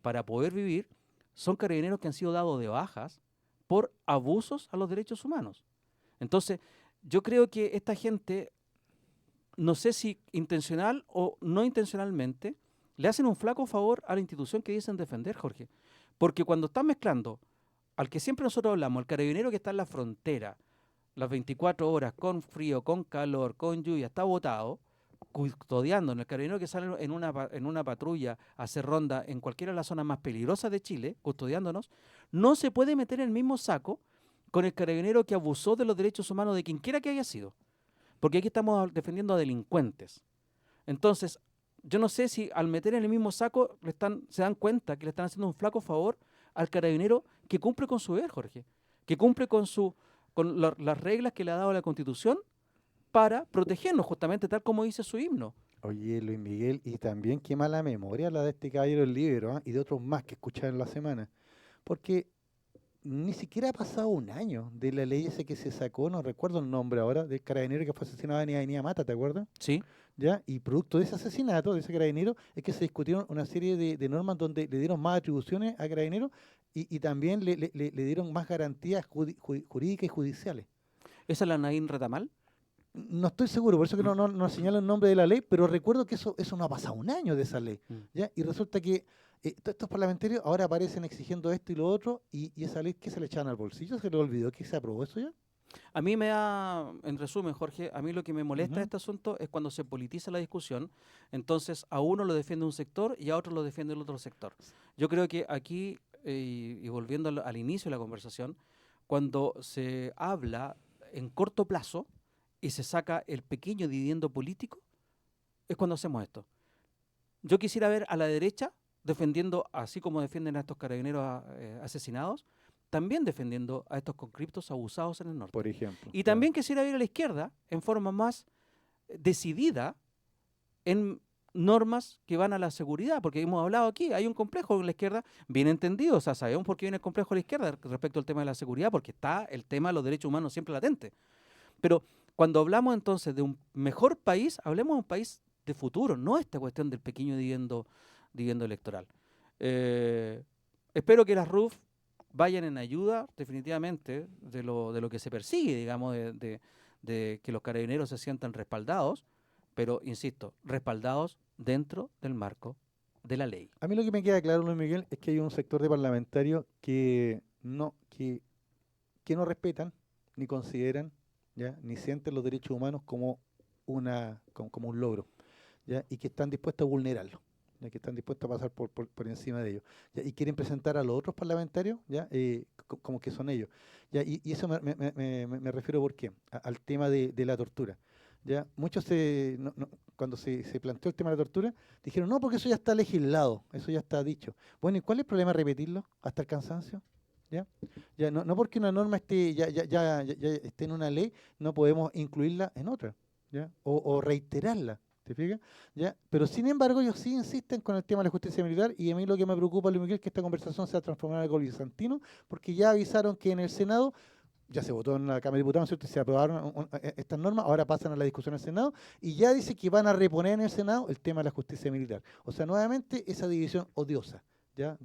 Speaker 1: para poder vivir son carabineros que han sido dados de bajas por abusos a los derechos humanos. Entonces, yo creo que esta gente, no sé si intencional o no intencionalmente, le hacen un flaco favor a la institución que dicen defender, Jorge. Porque cuando están mezclando al que siempre nosotros hablamos, el carabinero que está en la frontera, las 24 horas, con frío, con calor, con lluvia, está botado, custodiándonos, el carabinero que sale en una patrulla a hacer ronda en cualquiera de las zonas más peligrosas de Chile, custodiándonos, no se puede meter en el mismo saco con el carabinero que abusó de los derechos humanos de quien quiera que haya sido. Porque aquí estamos defendiendo a delincuentes. Entonces, yo no sé si al meter en el mismo saco se dan cuenta que le están haciendo un flaco favor al carabinero que cumple con su deber, Jorge, que cumple con las reglas que le ha dado la Constitución para protegernos, justamente tal como dice su himno.
Speaker 2: Oye, Luis Miguel, y también qué mala memoria la de este caballero del libro, ¿ah? Y de otros más que escucharon la semana. Porque ni siquiera ha pasado un año de la ley ese que se sacó, no recuerdo el nombre ahora, del carabinero que fue asesinado en Avenida Mata, ¿te acuerdas?
Speaker 1: Sí,
Speaker 2: ¿Ya? Y producto de ese asesinato, de ese carabinero, es que se discutieron una serie de normas donde le dieron más atribuciones a carabineros y también le dieron más garantías jurídicas y judiciales.
Speaker 1: esa es la Naín Retamal.
Speaker 2: No estoy seguro, por eso que no señalo el nombre de la ley, pero recuerdo que eso no ha pasado un año de esa ley. ¿Ya? Y resulta que todos estos parlamentarios ahora aparecen exigiendo esto y lo otro, y esa ley que se le echaban al bolsillo, se le olvidó que se aprobó eso ya.
Speaker 1: A mí me da, en resumen, Jorge, a mí lo que me molesta de
Speaker 2: Ujú.
Speaker 1: este asunto es cuando se politiza la discusión, entonces a uno lo defiende un sector y a otro lo defiende el otro sector. Yo creo que aquí, y volviendo al inicio de la conversación, cuando se habla en corto plazo y se saca el pequeño dividendo político, es cuando hacemos esto. Yo quisiera ver a la derecha defendiendo, así como defienden a estos carabineros asesinados, también defendiendo a estos conscriptos abusados en el norte.
Speaker 2: Por ejemplo.
Speaker 1: Y
Speaker 2: claro.
Speaker 1: también quisiera ver a la izquierda en forma más decidida en normas que van a la seguridad, porque hemos hablado aquí, hay un complejo en la izquierda bien entendido, o sea, sabemos por qué viene el complejo de la izquierda respecto al tema de la seguridad, porque está el tema de los derechos humanos siempre latente. Pero cuando hablamos entonces de un mejor país, hablemos de un país de futuro, no esta cuestión del pequeño dividendo electoral. Espero que las RUF vayan en ayuda definitivamente de lo que se persigue, digamos, de que los carabineros se sientan respaldados, pero, insisto, respaldados dentro del marco de la ley.
Speaker 2: A mí lo que me queda claro, Luis Miguel, es que hay un sector de parlamentarios que no respetan, ni consideran, ¿ya? Ni sienten los derechos humanos como como un logro, ¿ya? Y que están dispuestos a vulnerarlo, ¿ya? Que están dispuestos a pasar por encima de ellos, ¿ya? Y quieren presentar a los otros parlamentarios, ¿ya? Como que son ellos, ¿ya? Y eso me refiero, ¿por qué? Al tema de la tortura. ¿Ya? Muchos cuando se planteó el tema de la tortura, dijeron, no, porque eso ya está legislado, eso ya está dicho. Bueno, ¿y cuál es el problema de repetirlo hasta el cansancio? ¿Ya? Ya no porque una norma ya esté en una ley, no podemos incluirla en otra, ¿ya? O reiterarla, ¿te fijas? ¿Ya? Pero sin embargo, ellos sí insisten con el tema de la justicia militar, y a mí lo que me preocupa, Luis Miguel, es que esta conversación se va a transformar en algo bizantino, porque ya avisaron que en el Senado ya se votó en la Cámara de Diputados, ¿cierto? Y se aprobaron estas normas, ahora pasan a la discusión en el Senado, y ya dice que van a reponer en el Senado el tema de la justicia militar. O sea, nuevamente esa división odiosa, ¿ya?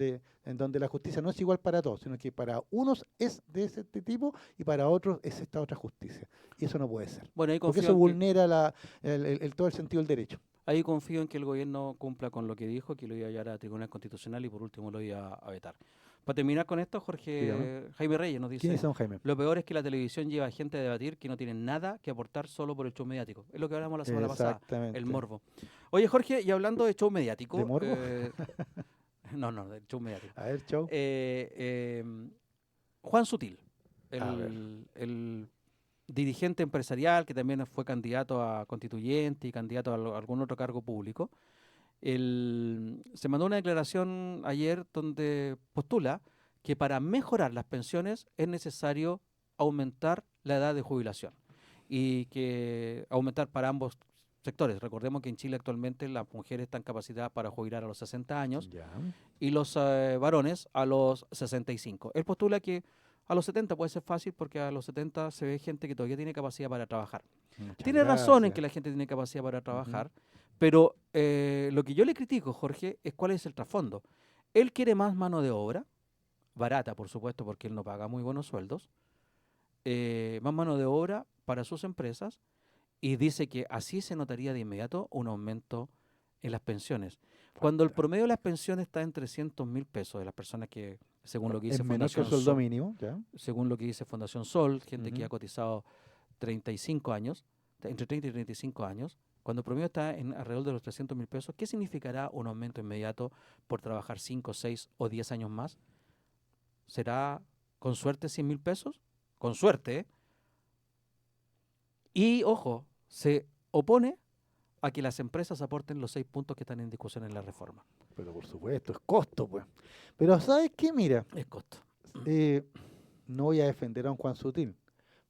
Speaker 2: En donde la justicia no es igual para todos, sino que para unos es de este tipo y para otros es esta otra justicia. Y eso no puede ser.
Speaker 1: Bueno, ahí
Speaker 2: Porque
Speaker 1: confío
Speaker 2: eso
Speaker 1: en que,
Speaker 2: vulnera todo el sentido del derecho.
Speaker 1: ahí confío en que el gobierno cumpla con lo que dijo, que lo iba a llevar a Tribunal Constitucional y por último lo iba a vetar. Para terminar con esto,
Speaker 2: Dígame.
Speaker 1: Jaime Reyes nos
Speaker 2: ¿Quién
Speaker 1: dice,
Speaker 2: es don Jaime?
Speaker 1: lo peor es que la televisión lleva a gente a debatir que no tienen nada que aportar solo por el show mediático. Es lo que hablamos la semana pasada,
Speaker 2: Exactamente.
Speaker 1: el morbo. Oye, Jorge, y hablando de show mediático...
Speaker 2: ¿De morbo?
Speaker 1: no, del show mediático.
Speaker 2: A ver, chau.
Speaker 1: Juan Sutil,
Speaker 2: A ver.
Speaker 1: el dirigente empresarial que también fue candidato a constituyente y candidato a algún otro cargo público, se mandó una declaración ayer donde postula que para mejorar las pensiones es necesario aumentar la edad de jubilación. y que aumentar para ambos sectores. Recordemos que en Chile actualmente las mujeres están capacitadas para jubilar a los 60 años
Speaker 2: Ya.
Speaker 1: y los varones a los 65. Él postula que a los 70 puede ser fácil porque a los 70 se ve gente que todavía tiene capacidad para trabajar.
Speaker 2: Muchas
Speaker 1: Tiene razón en
Speaker 2: gracias.
Speaker 1: que la gente tiene capacidad para
Speaker 2: Ujú.
Speaker 1: trabajar, pero lo que yo le critico, Jorge, es cuál es el trasfondo. Él quiere más mano de obra, barata, por supuesto, porque él no paga muy buenos sueldos, más mano de obra para sus empresas y dice que así se notaría de inmediato un aumento en las pensiones. Cuando el
Speaker 2: Falta.
Speaker 1: promedio de las pensiones está en 300.000 pesos de las personas que, según lo que
Speaker 2: Es
Speaker 1: dice
Speaker 2: menor que el
Speaker 1: Fundación
Speaker 2: sueldo
Speaker 1: Sol,
Speaker 2: mínimo, ¿ya?
Speaker 1: según lo que dice Fundación Sol, gente que
Speaker 2: Ujú.
Speaker 1: ha cotizado 35 años, entre 30 y 35 años, cuando el promedio está en alrededor de los 300.000 pesos, ¿qué significará un aumento inmediato por trabajar 5, 6 o 10 años más? ¿Será con suerte 100.000 pesos? Con suerte, ¿eh? Y, ojo, se opone a que las empresas aporten los 6 puntos que están en discusión en la reforma.
Speaker 2: Pero por supuesto, es costo, pues. Pero ¿sabes qué? Mira,
Speaker 1: Es costo.
Speaker 2: eh, no voy a defender a un Juan Sutil,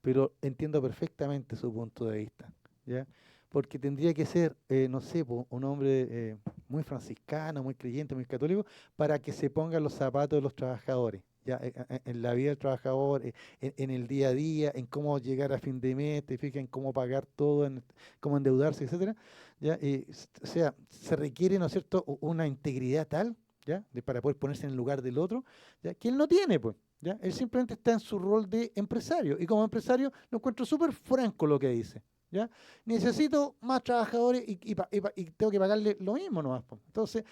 Speaker 2: pero entiendo perfectamente su punto de vista, ¿ya? Porque tendría que ser, no sé, po, un hombre muy franciscano, muy creyente, muy católico, para que se pongan los zapatos de los trabajadores, ¿ya? En la vida del trabajador, en el día a día, en cómo llegar a fin de mes, te fijas, en cómo pagar todo, en cómo endeudarse, etcétera, ¿ya? O sea, se requiere, ¿no es cierto?, una integridad tal, ¿ya? Para poder ponerse en el lugar del otro, ¿ya? Que él no tiene, pues. ¿Ya? Él simplemente está en su rol de empresario y como empresario lo encuentro súper franco lo que dice. ¿Ya? Necesito más trabajadores y tengo que pagarle lo mismo nomás, po. Entonces,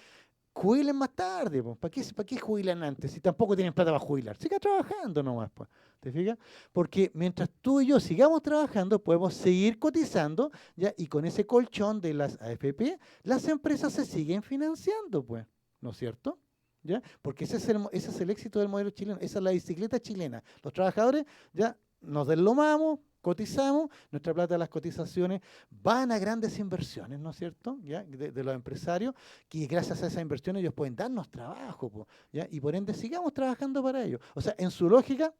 Speaker 2: jubilen más tarde, po. ¿Para qué jubilan antes si tampoco tienen plata para jubilar? Siga trabajando nomás, po. ¿Te fijas? Porque mientras tú y yo sigamos trabajando, podemos seguir cotizando, ¿ya? Y con ese colchón de las AFP, las empresas se siguen financiando, pues, ¿no es cierto? ¿Ya? Porque ese es el éxito del modelo chileno, esa es la bicicleta chilena. Los trabajadores ya nos deslomamos, cotizamos, nuestra plata de las cotizaciones van a grandes inversiones, ¿no es cierto? ¿Ya? De los empresarios, que gracias a esas inversiones ellos pueden darnos trabajo, po, ¿ya? Y por ende sigamos trabajando para ellos. O sea, en su lógica,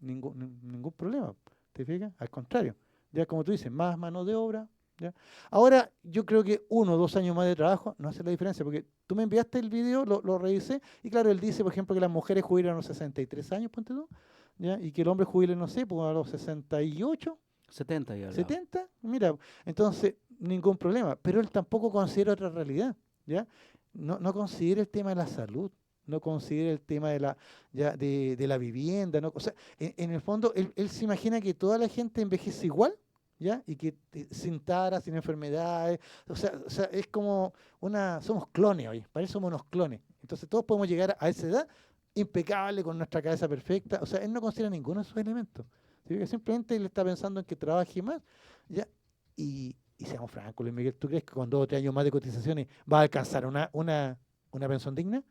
Speaker 2: ningún problema, ¿te fijas? Al contrario, ya como tú dices, más mano de obra. ¿Ya? Ahora, yo creo que 1 o 2 años más de trabajo no hace la diferencia, porque tú me enviaste el video, lo revisé, y claro, él dice, por ejemplo, que las mujeres jubilan a los 63 años, ponte tú, ¿ya? Y que el hombre jubile, no sé, pues a los 68,
Speaker 1: 70 ya hablaba.
Speaker 2: 70, mira, entonces, ningún problema, pero él tampoco considera otra realidad, ¿ya? No considera el tema de la salud, no considera el tema de la vivienda, no, o sea, en el fondo, él se imagina que toda la gente envejece igual, ¿ya? Y que sin taras, sin enfermedades, o sea, es como somos clones hoy, para eso somos unos clones. Entonces todos podemos llegar a esa edad impecable, con nuestra cabeza perfecta, o sea, él no considera ninguno de esos elementos. ¿Sí? Que simplemente él está pensando en que trabaje más, ¿ya? Y seamos francos, Luis Miguel, ¿tú crees que con 2 o 3 años más de cotizaciones va a alcanzar una pensión digna?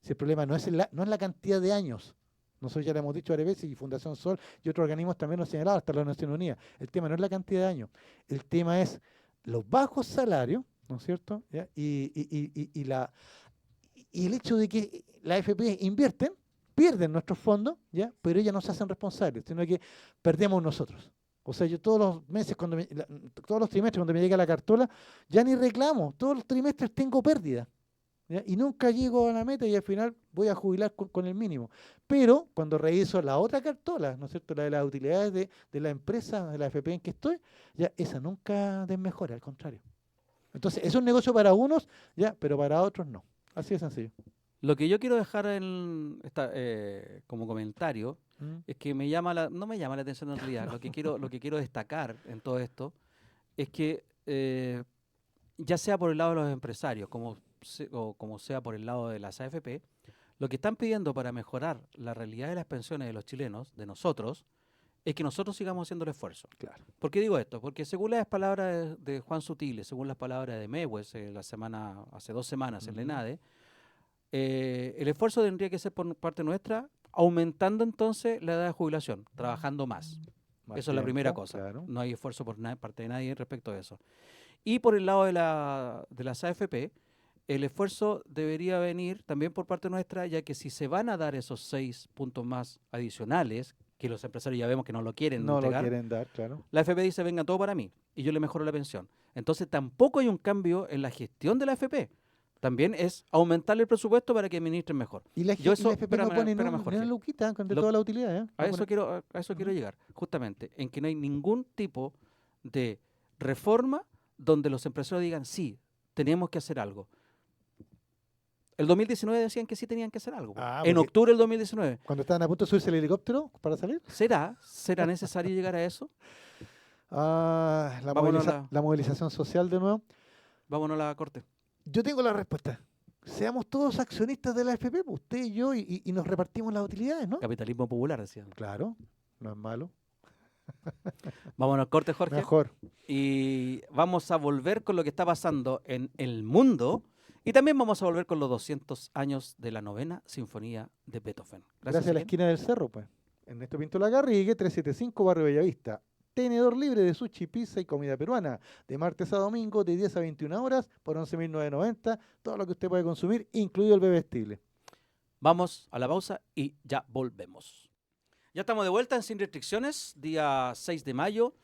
Speaker 2: Si el problema no es la cantidad de años. Nosotros ya lo hemos dicho varias veces y Fundación Sol y otros organismos también lo han señalado, hasta la Naciones Unidas. El tema no es la cantidad de años, el tema es los bajos salarios, ¿no es cierto? ¿Ya? Y el hecho de que la AFP invierten, pierden nuestros fondos, ¿ya? Pero ellas no se hacen responsables, sino que perdemos nosotros. O sea, yo todos los meses, todos los trimestres, cuando me llega la cartola, ya ni reclamo, todos los trimestres tengo pérdida. ¿Ya? Y nunca llego a la meta y al final voy a jubilar con el mínimo. Pero cuando reviso la otra cartola, ¿no es cierto? La de las utilidades de la empresa, de la FP en que estoy, ya esa nunca desmejora, al contrario. Entonces, es un negocio para unos, ya, pero para otros no. Así de sencillo.
Speaker 1: Lo que yo quiero dejar como comentario
Speaker 2: ¿Mm?
Speaker 1: es que no me llama la atención en realidad. Lo que quiero destacar en todo esto es que ya sea por el lado de los empresarios o como sea por el lado de las AFP, lo que están pidiendo para mejorar la realidad de las pensiones de los chilenos, de nosotros, es que nosotros sigamos haciendo el esfuerzo.
Speaker 2: Claro.
Speaker 1: ¿Por qué digo esto? Porque según las palabras de Juan Sutiles, según las palabras de Mewes hace 2 semanas en la
Speaker 2: Ujú.
Speaker 1: ENADE, el esfuerzo tendría que ser por parte nuestra, aumentando entonces la edad de jubilación, trabajando más.
Speaker 2: Más
Speaker 1: Eso es la primera
Speaker 2: tiempo,
Speaker 1: cosa.
Speaker 2: claro.
Speaker 1: No hay esfuerzo por parte de nadie respecto a eso. Y por el lado de las AFP, el esfuerzo debería venir también por parte nuestra, ya que si se van a dar esos 6 puntos más adicionales que los empresarios ya vemos que no lo quieren
Speaker 2: No lo
Speaker 1: entregar,
Speaker 2: quieren dar, claro.
Speaker 1: la AFP dice, venga todo para mí, y yo le mejoro la pensión. Entonces tampoco hay un cambio en la gestión de la AFP. También es aumentarle el presupuesto para que administren mejor.
Speaker 2: Y la,
Speaker 1: Yo
Speaker 2: y
Speaker 1: eso-
Speaker 2: la FP no
Speaker 1: espérame,
Speaker 2: pone
Speaker 1: espérame,
Speaker 2: ni
Speaker 1: Jorge.
Speaker 2: una luquita con de
Speaker 1: Lo-
Speaker 2: toda la utilidad, ¿eh?
Speaker 1: A
Speaker 2: No
Speaker 1: eso
Speaker 2: pone-
Speaker 1: quiero llegar, justamente, en que no hay ningún tipo de reforma donde los empresarios digan, sí, tenemos que hacer algo. El 2019 decían que sí tenían que hacer algo.
Speaker 2: Ah,
Speaker 1: En
Speaker 2: porque-
Speaker 1: octubre del 2019.
Speaker 2: Cuando estaban a punto de subirse el helicóptero para salir.
Speaker 1: ¿Será necesario llegar a eso?
Speaker 2: Ah,
Speaker 1: Vámonos
Speaker 2: la movilización social de nuevo.
Speaker 1: Vámonos a la corte.
Speaker 2: Yo tengo la respuesta. Seamos todos accionistas de la FP, pues, usted y yo, y nos repartimos las utilidades, ¿no?
Speaker 1: Capitalismo popular, decían.
Speaker 2: Claro, no es malo.
Speaker 1: Vámonos al corte, Jorge.
Speaker 2: Mejor.
Speaker 1: Y vamos a volver con lo que está pasando en el mundo. Y también vamos a volver con los 200 años de la novena sinfonía de Beethoven.
Speaker 2: Gracias a la
Speaker 1: quién?
Speaker 2: esquina del cerro, pues. Ernesto Pinto Lagarrigue, 375, Barrio Bellavista. Tenedor libre de sushi, pizza y comida peruana. De martes a domingo, de 10 a 21 horas, por 11.990. Todo lo que usted puede consumir, incluido el bebestible.
Speaker 1: Vamos a la pausa y ya volvemos. Ya estamos de vuelta en Sin Restricciones, día 6 de mayo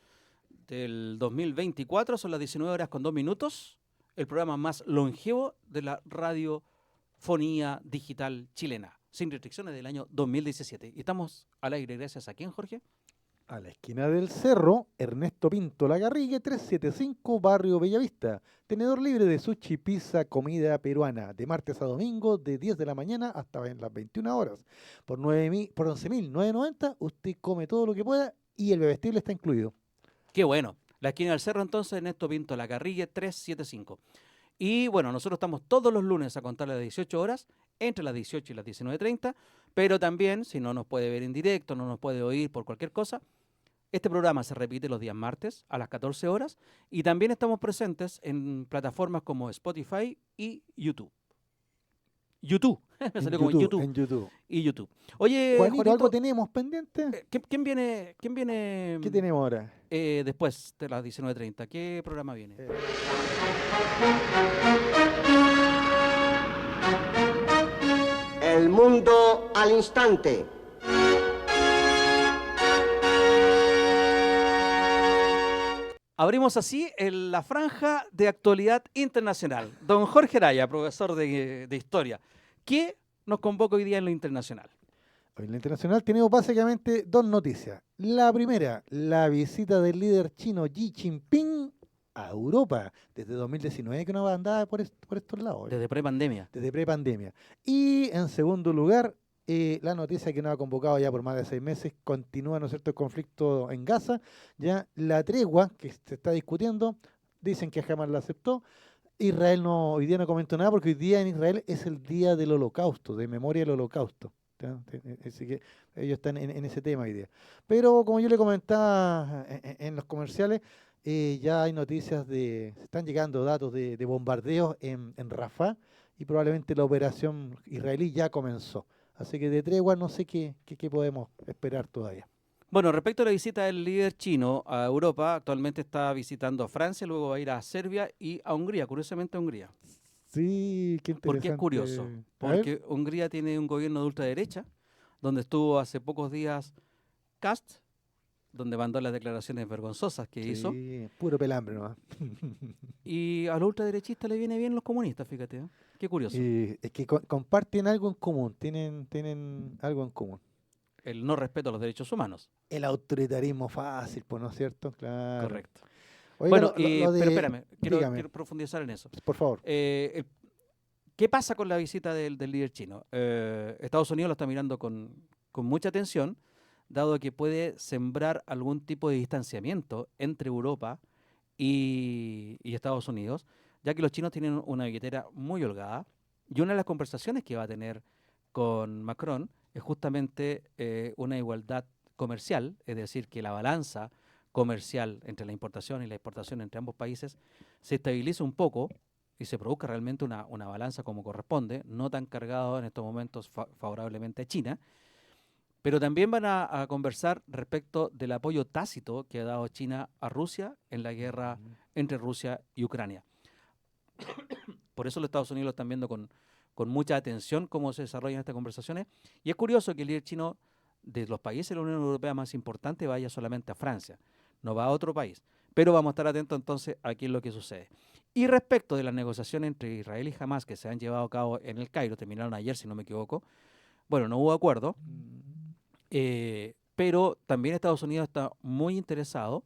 Speaker 1: del 2024. Son las 19 horas con 2 minutos. El programa más longevo de la radiofonía digital chilena. Sin Restricciones del año 2017. Y estamos al aire gracias a quién, Jorge.
Speaker 2: A la esquina del cerro, Ernesto Pinto Lagarrigue, 375, Barrio Bellavista. Tenedor libre de sushi, pizza, comida peruana. De martes a domingo, de 10 de la mañana hasta las 21 horas. Por 11.990, usted come todo lo que pueda y el bebestible está incluido.
Speaker 1: Qué bueno. La esquina del cerro, entonces, Ernesto Pinto Lagarrigue 375. Y bueno, nosotros estamos todos los lunes a contar las 18 horas, entre las 18 y las 19:30, pero también, si no nos puede ver en directo, no nos puede oír por cualquier cosa, este programa se repite los días martes a las 14 horas y también estamos presentes en plataformas como Spotify y YouTube. Me salió como YouTube.
Speaker 2: En YouTube.
Speaker 1: Y YouTube. Oye,
Speaker 2: Juanito,
Speaker 1: Juanito,
Speaker 2: ¿algo tenemos pendiente?
Speaker 1: ¿quién viene
Speaker 2: ¿Qué tenemos ahora?
Speaker 1: después de las 19:30? ¿Qué programa viene?
Speaker 5: El mundo al instante.
Speaker 1: Abrimos así en la franja de actualidad internacional. Don Jorge Araya, profesor de Historia, ¿qué nos convoca hoy día en lo internacional?
Speaker 2: Hoy en la internacional tenemos básicamente dos noticias. La primera, la visita del líder chino Xi Jinping a Europa. Desde 2019 que no andaba por estos lados.
Speaker 1: Desde prepandemia.
Speaker 2: Desde prepandemia. Y en segundo lugar, la noticia que nos ha convocado ya por más de 6 meses, continúa, ¿no es cierto?, el conflicto en Gaza, ya la tregua que se está discutiendo, dicen que jamás la aceptó. Israel hoy día no comentó nada porque hoy día en Israel es el día del holocausto, de memoria del holocausto. ¿Ya? Así que ellos están en ese tema hoy día. Pero como yo le comentaba en los comerciales, ya hay noticias se están llegando datos de bombardeos en Rafah y probablemente la operación israelí ya comenzó. Así que de tregua no sé qué podemos esperar todavía.
Speaker 1: Bueno, respecto a la visita del líder chino a Europa, actualmente está visitando a Francia, luego va a ir a Serbia y a Hungría, curiosamente a Hungría.
Speaker 2: Sí, qué interesante.
Speaker 1: ¿Por qué es curioso?
Speaker 2: A ver.
Speaker 1: Porque Hungría tiene un gobierno de ultraderecha, donde estuvo hace pocos días Kast, donde mandó las declaraciones vergonzosas que hizo.
Speaker 2: Sí, puro pelambre nomás.
Speaker 1: Y a los ultraderechistas le viene bien los comunistas, fíjate. ¿Eh? Qué curioso.
Speaker 2: Es que comparten algo en común, tienen algo en común.
Speaker 1: El no respeto a los derechos humanos.
Speaker 2: El autoritarismo fácil, pues, ¿no es cierto? Claro.
Speaker 1: Correcto.
Speaker 2: Oiga,
Speaker 1: Bueno,
Speaker 2: lo de-
Speaker 1: pero espérame,
Speaker 2: dígame,
Speaker 1: quiero profundizar en eso.
Speaker 2: por favor.
Speaker 1: ¿Qué pasa con la visita del líder chino? Estados Unidos lo está mirando con mucha atención, dado que puede sembrar algún tipo de distanciamiento entre Europa y Estados Unidos, ya que los chinos tienen una billetera muy holgada, y una de las conversaciones que va a tener con Macron es justamente una igualdad comercial, es decir, que la balanza comercial entre la importación y la exportación entre ambos países se estabilice un poco y se produzca realmente una balanza como corresponde, no tan cargado en estos momentos favorablemente a China, pero también van a conversar respecto del apoyo tácito que ha dado China a Rusia en la guerra entre Rusia y Ucrania. Por eso los Estados Unidos lo están viendo con mucha atención cómo se desarrollan estas conversaciones. Y es curioso que el líder chino de los países de la Unión Europea más importantes vaya solamente a Francia, no va a otro país. Pero vamos a estar atentos entonces a qué es lo que sucede. Y respecto de las negociaciones entre Israel y Hamás que se han llevado a cabo en el Cairo, terminaron ayer si no me equivoco, bueno, no hubo acuerdo, pero también Estados Unidos está muy interesado.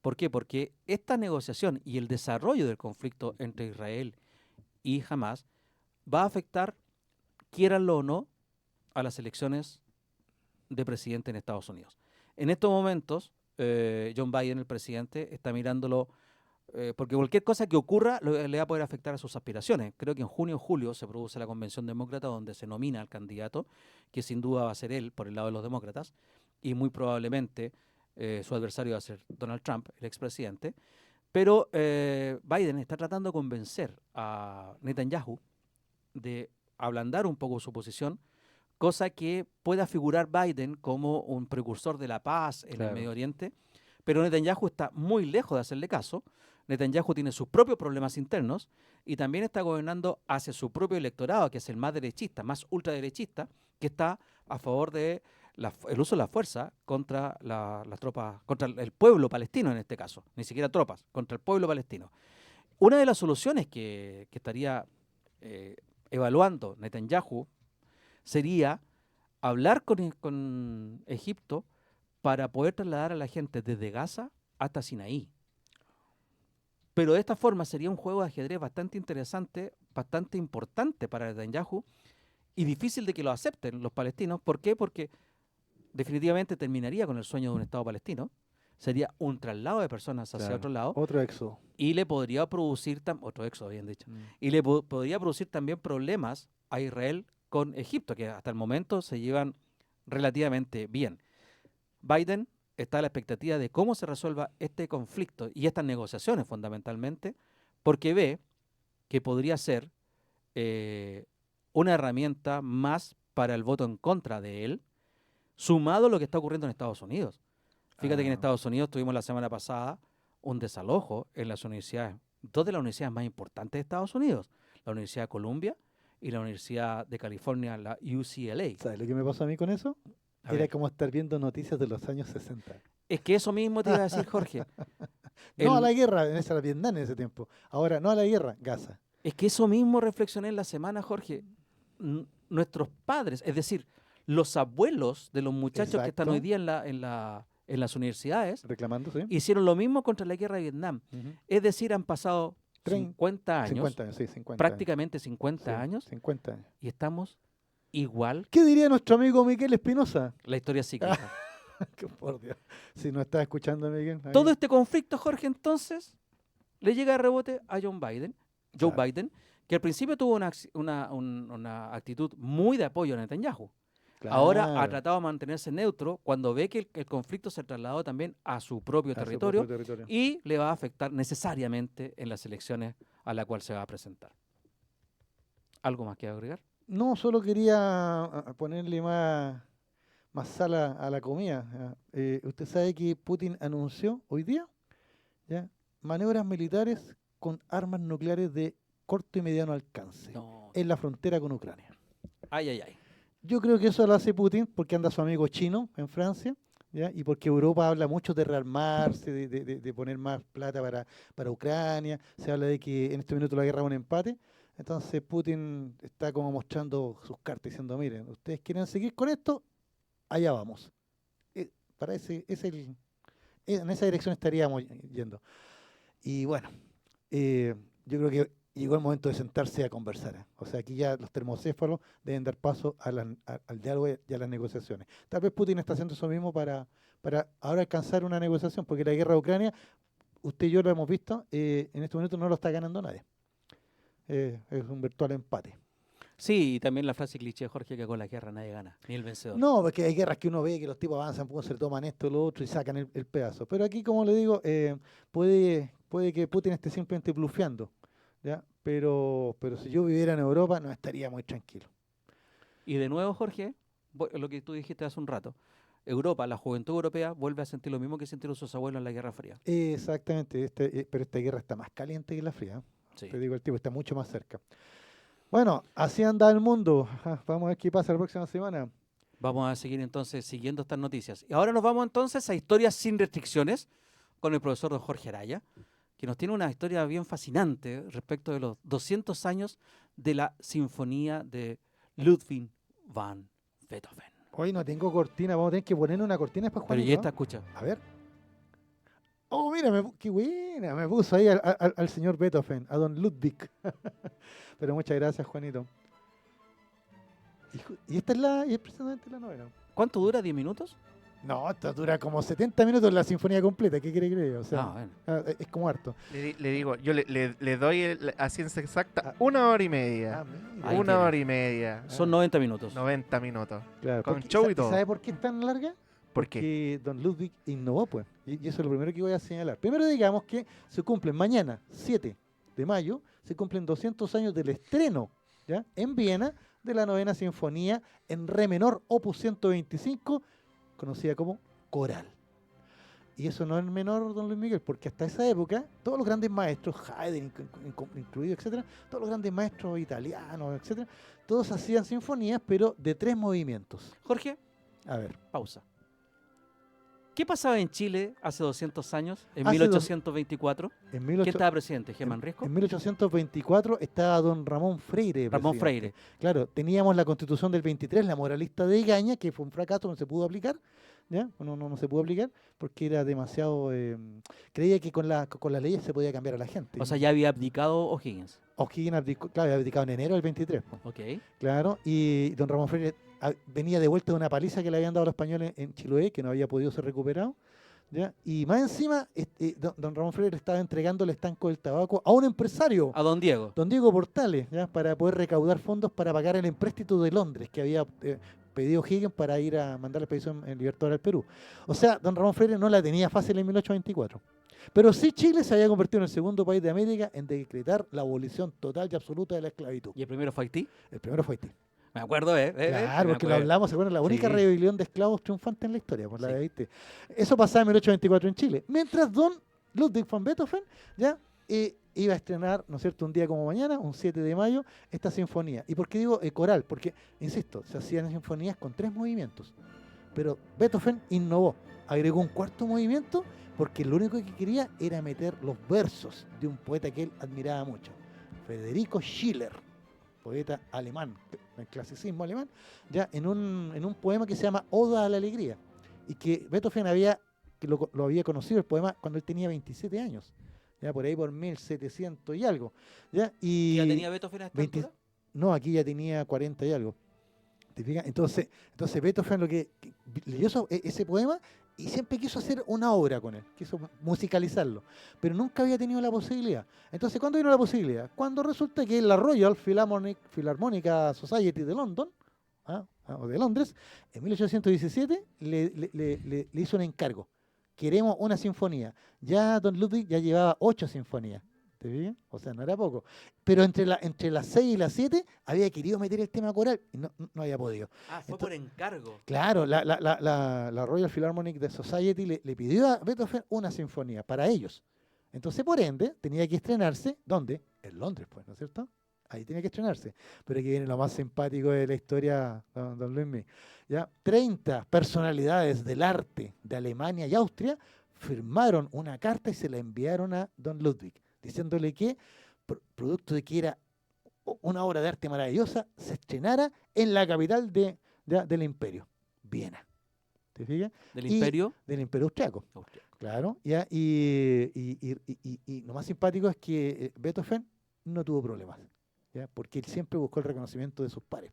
Speaker 1: ¿Por qué? Porque esta negociación y el desarrollo del conflicto entre Israel y Hamás va a afectar, quieranlo o no, a las elecciones de presidente en Estados Unidos. En estos momentos, John Biden, el presidente, está mirándolo, porque cualquier cosa que ocurra le va a poder afectar a sus aspiraciones. Creo que en junio o julio se produce la convención demócrata donde se nomina al candidato, que sin duda va a ser él por el lado de los demócratas, y muy probablemente su adversario va a ser Donald Trump, el expresidente. Pero Biden está tratando de convencer a Netanyahu de ablandar un poco su posición, cosa que pueda figurar Biden como un precursor de la paz en el Medio Oriente, pero Netanyahu está muy lejos de hacerle caso. Netanyahu tiene sus propios problemas internos y también está gobernando hacia su propio electorado, que es el más derechista, más ultraderechista, que está a favor de el uso de la fuerza contra las tropas, contra el pueblo palestino en este caso, ni siquiera tropas, contra el pueblo palestino. Una de las soluciones que estaría evaluando Netanyahu sería hablar con Egipto para poder trasladar a la gente desde Gaza hasta Sinaí. Pero de esta forma sería un juego de ajedrez bastante interesante, bastante importante para Netanyahu y difícil de que lo acepten los palestinos. ¿Por qué? Porque definitivamente terminaría con el sueño de un Estado palestino. Sería un traslado de personas hacia otro lado.
Speaker 2: Otro éxodo.
Speaker 1: Y le podría producir, otro éxodo, bien dicho. Y le podría producir también problemas a Israel con Egipto, que hasta el momento se llevan relativamente bien. Biden está a la expectativa de cómo se resuelva este conflicto y estas negociaciones fundamentalmente, porque ve que podría ser una herramienta más para el voto en contra de él, sumado a lo que está ocurriendo en Estados Unidos. Fíjate que en Estados Unidos tuvimos la semana pasada un desalojo en las universidades, dos de las universidades más importantes de Estados Unidos, la Universidad de Columbia y la Universidad de California, la UCLA.
Speaker 2: ¿Sabes lo que me pasó a mí con eso? Era como estar viendo noticias de los años 60.
Speaker 1: Es que eso mismo te iba a decir, Jorge.
Speaker 2: No a la guerra, en esa era Vietnam en ese tiempo. Ahora, no a la guerra, Gaza.
Speaker 1: Es que eso mismo reflexioné en la semana, Jorge. Nuestros padres, es decir, los abuelos de los muchachos que están hoy día en las universidades,
Speaker 2: reclamando, ¿sí?
Speaker 1: Hicieron lo mismo contra la guerra de Vietnam. Es decir, han pasado 50 años,
Speaker 2: 50
Speaker 1: prácticamente 50 años,
Speaker 2: 50 años,
Speaker 1: y estamos igual.
Speaker 2: ¿Qué diría nuestro amigo Miguel Espinosa?
Speaker 1: La historia cíclica.
Speaker 2: Por Dios. Si no está escuchando, Miguel.
Speaker 1: Todo este conflicto, Jorge, entonces, le llega de rebote a Joe Biden, que al principio tuvo una actitud muy de apoyo a Netanyahu. Claro. Ahora ha tratado de mantenerse neutro cuando ve que el conflicto se trasladó también a su propio territorio y le va a afectar necesariamente en las elecciones a la cual se va a presentar. ¿Algo más que agregar?
Speaker 2: No, solo quería ponerle más sal a la comida. Usted sabe que Putin anunció hoy día maniobras militares con armas nucleares de corto y mediano alcance en la frontera con Ucrania.
Speaker 1: Ay.
Speaker 2: Yo creo que eso lo hace Putin porque anda su amigo chino en Francia, ¿ya? Y porque Europa habla mucho de rearmarse, de poner más plata para Ucrania. Se habla de que en este minuto la guerra es un empate. Entonces Putin está como mostrando sus cartas diciendo, miren, ustedes quieren seguir con esto, allá vamos. En esa dirección estaríamos yendo. Y bueno, yo creo que llegó el momento de sentarse a conversar. O sea, aquí ya los termocéfalos deben dar paso al diálogo y a las negociaciones. Tal vez Putin está haciendo eso mismo para ahora alcanzar una negociación, porque la guerra de Ucrania, usted y yo lo hemos visto, en este momento no lo está ganando nadie. Es un virtual empate.
Speaker 1: Sí, y también la frase cliché, Jorge, que con la guerra nadie gana, ni el vencedor.
Speaker 2: No, porque hay guerras que uno ve que los tipos avanzan, se toman esto, lo otro y sacan el pedazo. Pero aquí, como le digo, puede que Putin esté simplemente blufeando, ¿ya? Pero si yo viviera en Europa no estaría muy tranquilo.
Speaker 1: Y de nuevo, Jorge, lo que tú dijiste hace un rato, Europa, la juventud europea, vuelve a sentir lo mismo que sintieron sus abuelos en la Guerra Fría.
Speaker 2: Exactamente, pero esta guerra está más caliente que la fría.
Speaker 1: Sí.
Speaker 2: Te digo, el tipo está mucho más cerca. Bueno, así anda el mundo. Vamos a ver qué pasa la próxima semana.
Speaker 1: Vamos a seguir entonces siguiendo estas noticias. Y ahora nos vamos entonces a Historias sin restricciones con el profesor don Jorge Araya, que nos tiene una historia bien fascinante respecto de los 200 años de la Sinfonía de Ludwig van Beethoven.
Speaker 2: Hoy no tengo cortina, vamos a tener que poner una cortina después,
Speaker 1: Pero
Speaker 2: Juanito,
Speaker 1: y esta,
Speaker 2: ¿no?
Speaker 1: escucha.
Speaker 2: A ver. Oh, mira, qué buena, me puso ahí al señor Beethoven, a don Ludwig. Pero muchas gracias, Juanito. Y esta es precisamente la novela.
Speaker 1: ¿Cuánto dura? ¿10 minutos?
Speaker 2: No, esto dura como 70 minutos la sinfonía completa, ¿qué quiere que le diga? O sea,
Speaker 1: Bueno.
Speaker 2: es como harto.
Speaker 6: Le digo, yo le doy a ciencia exacta
Speaker 2: Ah.
Speaker 6: 1 hora y media.
Speaker 2: Mira.
Speaker 1: Ahí
Speaker 6: Una
Speaker 1: tiene.
Speaker 6: hora y media.
Speaker 1: Son 90 minutos.
Speaker 6: 90 minutos.
Speaker 2: Claro,
Speaker 6: con
Speaker 2: porque-
Speaker 6: show y todo.
Speaker 2: ¿Sabe por qué es tan larga?
Speaker 6: ¿Por qué?
Speaker 2: Porque don Ludwig innovó, pues. Y eso es lo primero que voy a señalar. Primero digamos que se cumplen mañana, 7 de mayo, se cumplen 200 años del estreno, ¿ya? En Viena, de la novena sinfonía en re menor, opus 125, conocida como coral. Y eso no es menor, don Luis Miguel, porque hasta esa época, todos los grandes maestros, Haydn incluido, etcétera, todos los grandes maestros italianos, etcétera, todos hacían sinfonías, pero de 3 movimientos.
Speaker 1: Jorge,
Speaker 2: A ver.
Speaker 1: pausa. ¿Qué pasaba en Chile hace 200 años, en
Speaker 2: Hace
Speaker 1: 1824?
Speaker 2: En
Speaker 1: ¿Quién
Speaker 2: 18
Speaker 1: estaba presidente? ¿Germán Riesco?
Speaker 2: En 1824 estaba don Ramón Freire.
Speaker 1: Ramón
Speaker 2: presidente.
Speaker 1: Freire.
Speaker 2: Claro, teníamos la Constitución del 23, la moralista de Igaña, que fue un fracaso, no se pudo aplicar, ¿ya? No se pudo aplicar porque era demasiado... creía que con las leyes se podía cambiar a la gente.
Speaker 1: O sea, ya había abdicado O'Higgins.
Speaker 2: O'Higgins claro, había abdicado en enero del 23, po,
Speaker 1: Ok.
Speaker 2: claro, y don Ramón Freire venía de vuelta de una paliza que le habían dado a los españoles en Chiloé, que no había podido ser recuperado, ¿ya? Y más encima, don Ramón Freire estaba entregando el estanco del tabaco a un empresario,
Speaker 1: A don Diego.
Speaker 2: don Diego Portales, ¿ya? Para poder recaudar fondos para pagar el empréstito de Londres que había pedido Higgins para ir a mandar la expedición en Libertadores al Perú. O sea, don Ramón Freire no la tenía fácil en 1824. Pero sí Chile se había convertido en el segundo país de América en decretar la abolición total y absoluta de la esclavitud.
Speaker 1: ¿Y el primero fue Haití?
Speaker 2: El primero fue Haití.
Speaker 1: Me acuerdo,
Speaker 2: Claro,
Speaker 1: me
Speaker 2: porque lo
Speaker 1: acuerdo.
Speaker 2: hablamos, ¿se acuerdan? La única
Speaker 1: Sí.
Speaker 2: rebelión de esclavos triunfante en la historia, por la
Speaker 1: Sí.
Speaker 2: de Haití. Eso pasaba en 1824 en Chile. Mientras don Ludwig van Beethoven ya iba a estrenar, ¿no es cierto?, un día como mañana, un 7 de mayo, esta sinfonía. ¿Y por qué digo coral? Porque, insisto, se hacían sinfonías con 3 movimientos. Pero Beethoven innovó, agregó un cuarto movimiento porque lo único que quería era meter los versos de un poeta que él admiraba mucho, Federico Schiller, poeta alemán, el clasicismo alemán, ya en un poema que se llama Oda a la Alegría, y que Beethoven lo había conocido el poema cuando él tenía 27 años, ya por ahí por 1700 y algo. ¿Ya? Y
Speaker 1: ¿Ya tenía Beethoven a esta
Speaker 2: 20
Speaker 1: altura?
Speaker 2: no, aquí ya tenía 40 y algo. ¿Te fijas? Entonces Beethoven leyó ese poema y siempre quiso hacer una obra con él, quiso musicalizarlo, pero nunca había tenido la posibilidad. Entonces, ¿cuándo vino la posibilidad? Cuando resulta que la Royal Philharmonic Society de London, o de Londres, en 1817 le hizo un encargo. Queremos una sinfonía. Ya don Ludwig ya llevaba 8 sinfonías. ¿Te fijas? O sea, no era poco. Pero entre las 6 y las 7 había querido meter el tema coral y no había podido.
Speaker 1: Ah, fue por encargo.
Speaker 2: Claro, la Royal Philharmonic Society le pidió a Beethoven una sinfonía para ellos. Entonces, por ende, tenía que estrenarse, ¿dónde? En Londres, pues, ¿no es cierto? Ahí tenía que estrenarse. Pero aquí viene lo más simpático de la historia, don Luis. ¿Ya? 30 personalidades del arte de Alemania y Austria firmaron una carta y se la enviaron a don Ludwig, diciéndole que, producto de que era una obra de arte maravillosa, se estrenara en la capital del imperio, Viena. ¿Te fijas?
Speaker 1: ¿Del imperio?
Speaker 2: Del imperio austriaco. Claro. ¿Ya? Y lo más simpático es que Beethoven no tuvo problemas, ¿ya? Porque él siempre buscó el reconocimiento de sus pares.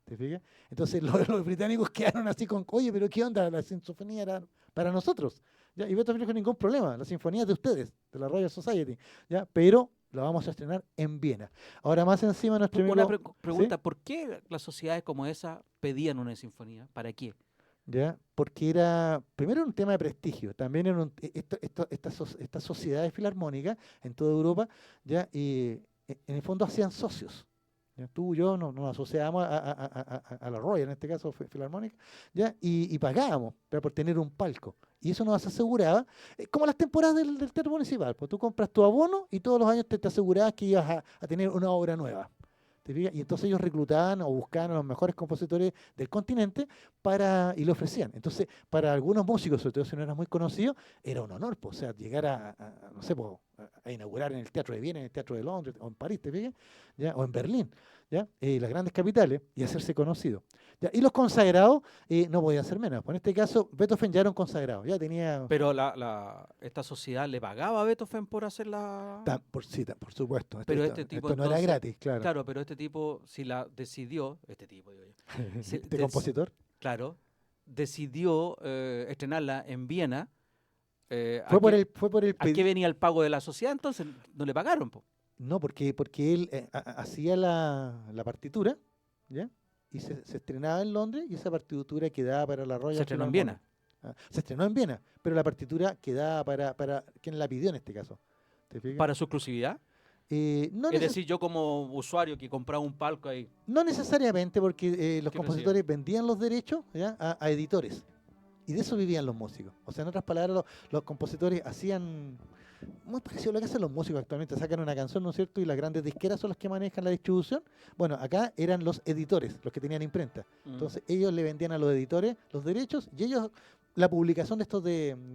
Speaker 2: ¿Te fijas? Entonces los británicos quedaron así con, oye, pero ¿qué onda? La sinfonía era para nosotros. ¿Ya? Y Beethoven dijo, ningún problema, la sinfonía es de ustedes, de la Royal Society, ¿ya? Pero la vamos a estrenar en Viena. Ahora más encima nuestro
Speaker 1: Una
Speaker 2: amigo...
Speaker 1: pregunta,
Speaker 2: ¿sí?
Speaker 1: ¿por qué las sociedades como esa pedían una sinfonía? ¿Para qué?
Speaker 2: ¿Ya? Porque era, primero, un tema de prestigio, también eran estas sociedades filarmónicas en toda Europa, ¿ya? Y en el fondo hacían socios. ¿Ya? Tú y yo nos asociábamos a la Royal, en este caso Filarmónica, ¿ya? Y pagábamos por tener un palco. Y eso nos aseguraba, como las temporadas del teatro municipal, pues tú compras tu abono y todos los años te asegurabas que ibas a tener una obra nueva. ¿te fijas? Y entonces ellos reclutaban o buscaban a los mejores compositores del continente y le ofrecían. Entonces, para algunos músicos, sobre todo si no eras muy conocido, era un honor, pues, o sea, llegar no sé, pues, a inaugurar en el Teatro de Viena, en el Teatro de Londres, o en París, ¿te fijas? ¿Ya? O en Berlín, ¿ya? Las grandes capitales, y hacerse conocido. ¿Ya? Y los consagrados no podían ser menos. Pues en este caso, Beethoven ya era un consagrado, ya tenía...
Speaker 1: Pero esta sociedad le pagaba a Beethoven por hacer la...
Speaker 2: Sí, por supuesto.
Speaker 1: Pero este tipo
Speaker 2: esto no era
Speaker 1: entonces,
Speaker 2: gratis, claro.
Speaker 1: claro, pero este tipo, si la decidió, este tipo, digo yo,
Speaker 2: ¿Este compositor?
Speaker 1: claro, decidió estrenarla en Viena,
Speaker 2: Fue por el
Speaker 1: ¿a qué
Speaker 2: pedido.
Speaker 1: venía el pago de la sociedad? Entonces no le pagaron, po.
Speaker 2: No, porque él hacía la partitura, ¿ya? Y se estrenaba en Londres y esa partitura quedaba para la Royal
Speaker 1: Se estrenó en
Speaker 2: Philharmonic.
Speaker 1: Viena,
Speaker 2: Se estrenó en Viena, pero la partitura quedaba para quien la pidió en este caso. ¿Te fijas?
Speaker 1: para su exclusividad.
Speaker 2: No,
Speaker 1: Es decir, yo como usuario que compraba un palco ahí,
Speaker 2: no necesariamente, porque los
Speaker 1: ¿Qué
Speaker 2: compositores vendían los derechos, ¿ya? a editores. Y de eso vivían los músicos. O sea, en otras palabras, los compositores hacían muy parecido a lo que hacen los músicos actualmente. Sacan una canción, ¿no es cierto? Y las grandes disqueras son las que manejan la distribución. Bueno, acá eran los editores, los que tenían imprenta. Entonces, ellos le vendían a los editores los derechos y ellos, la publicación de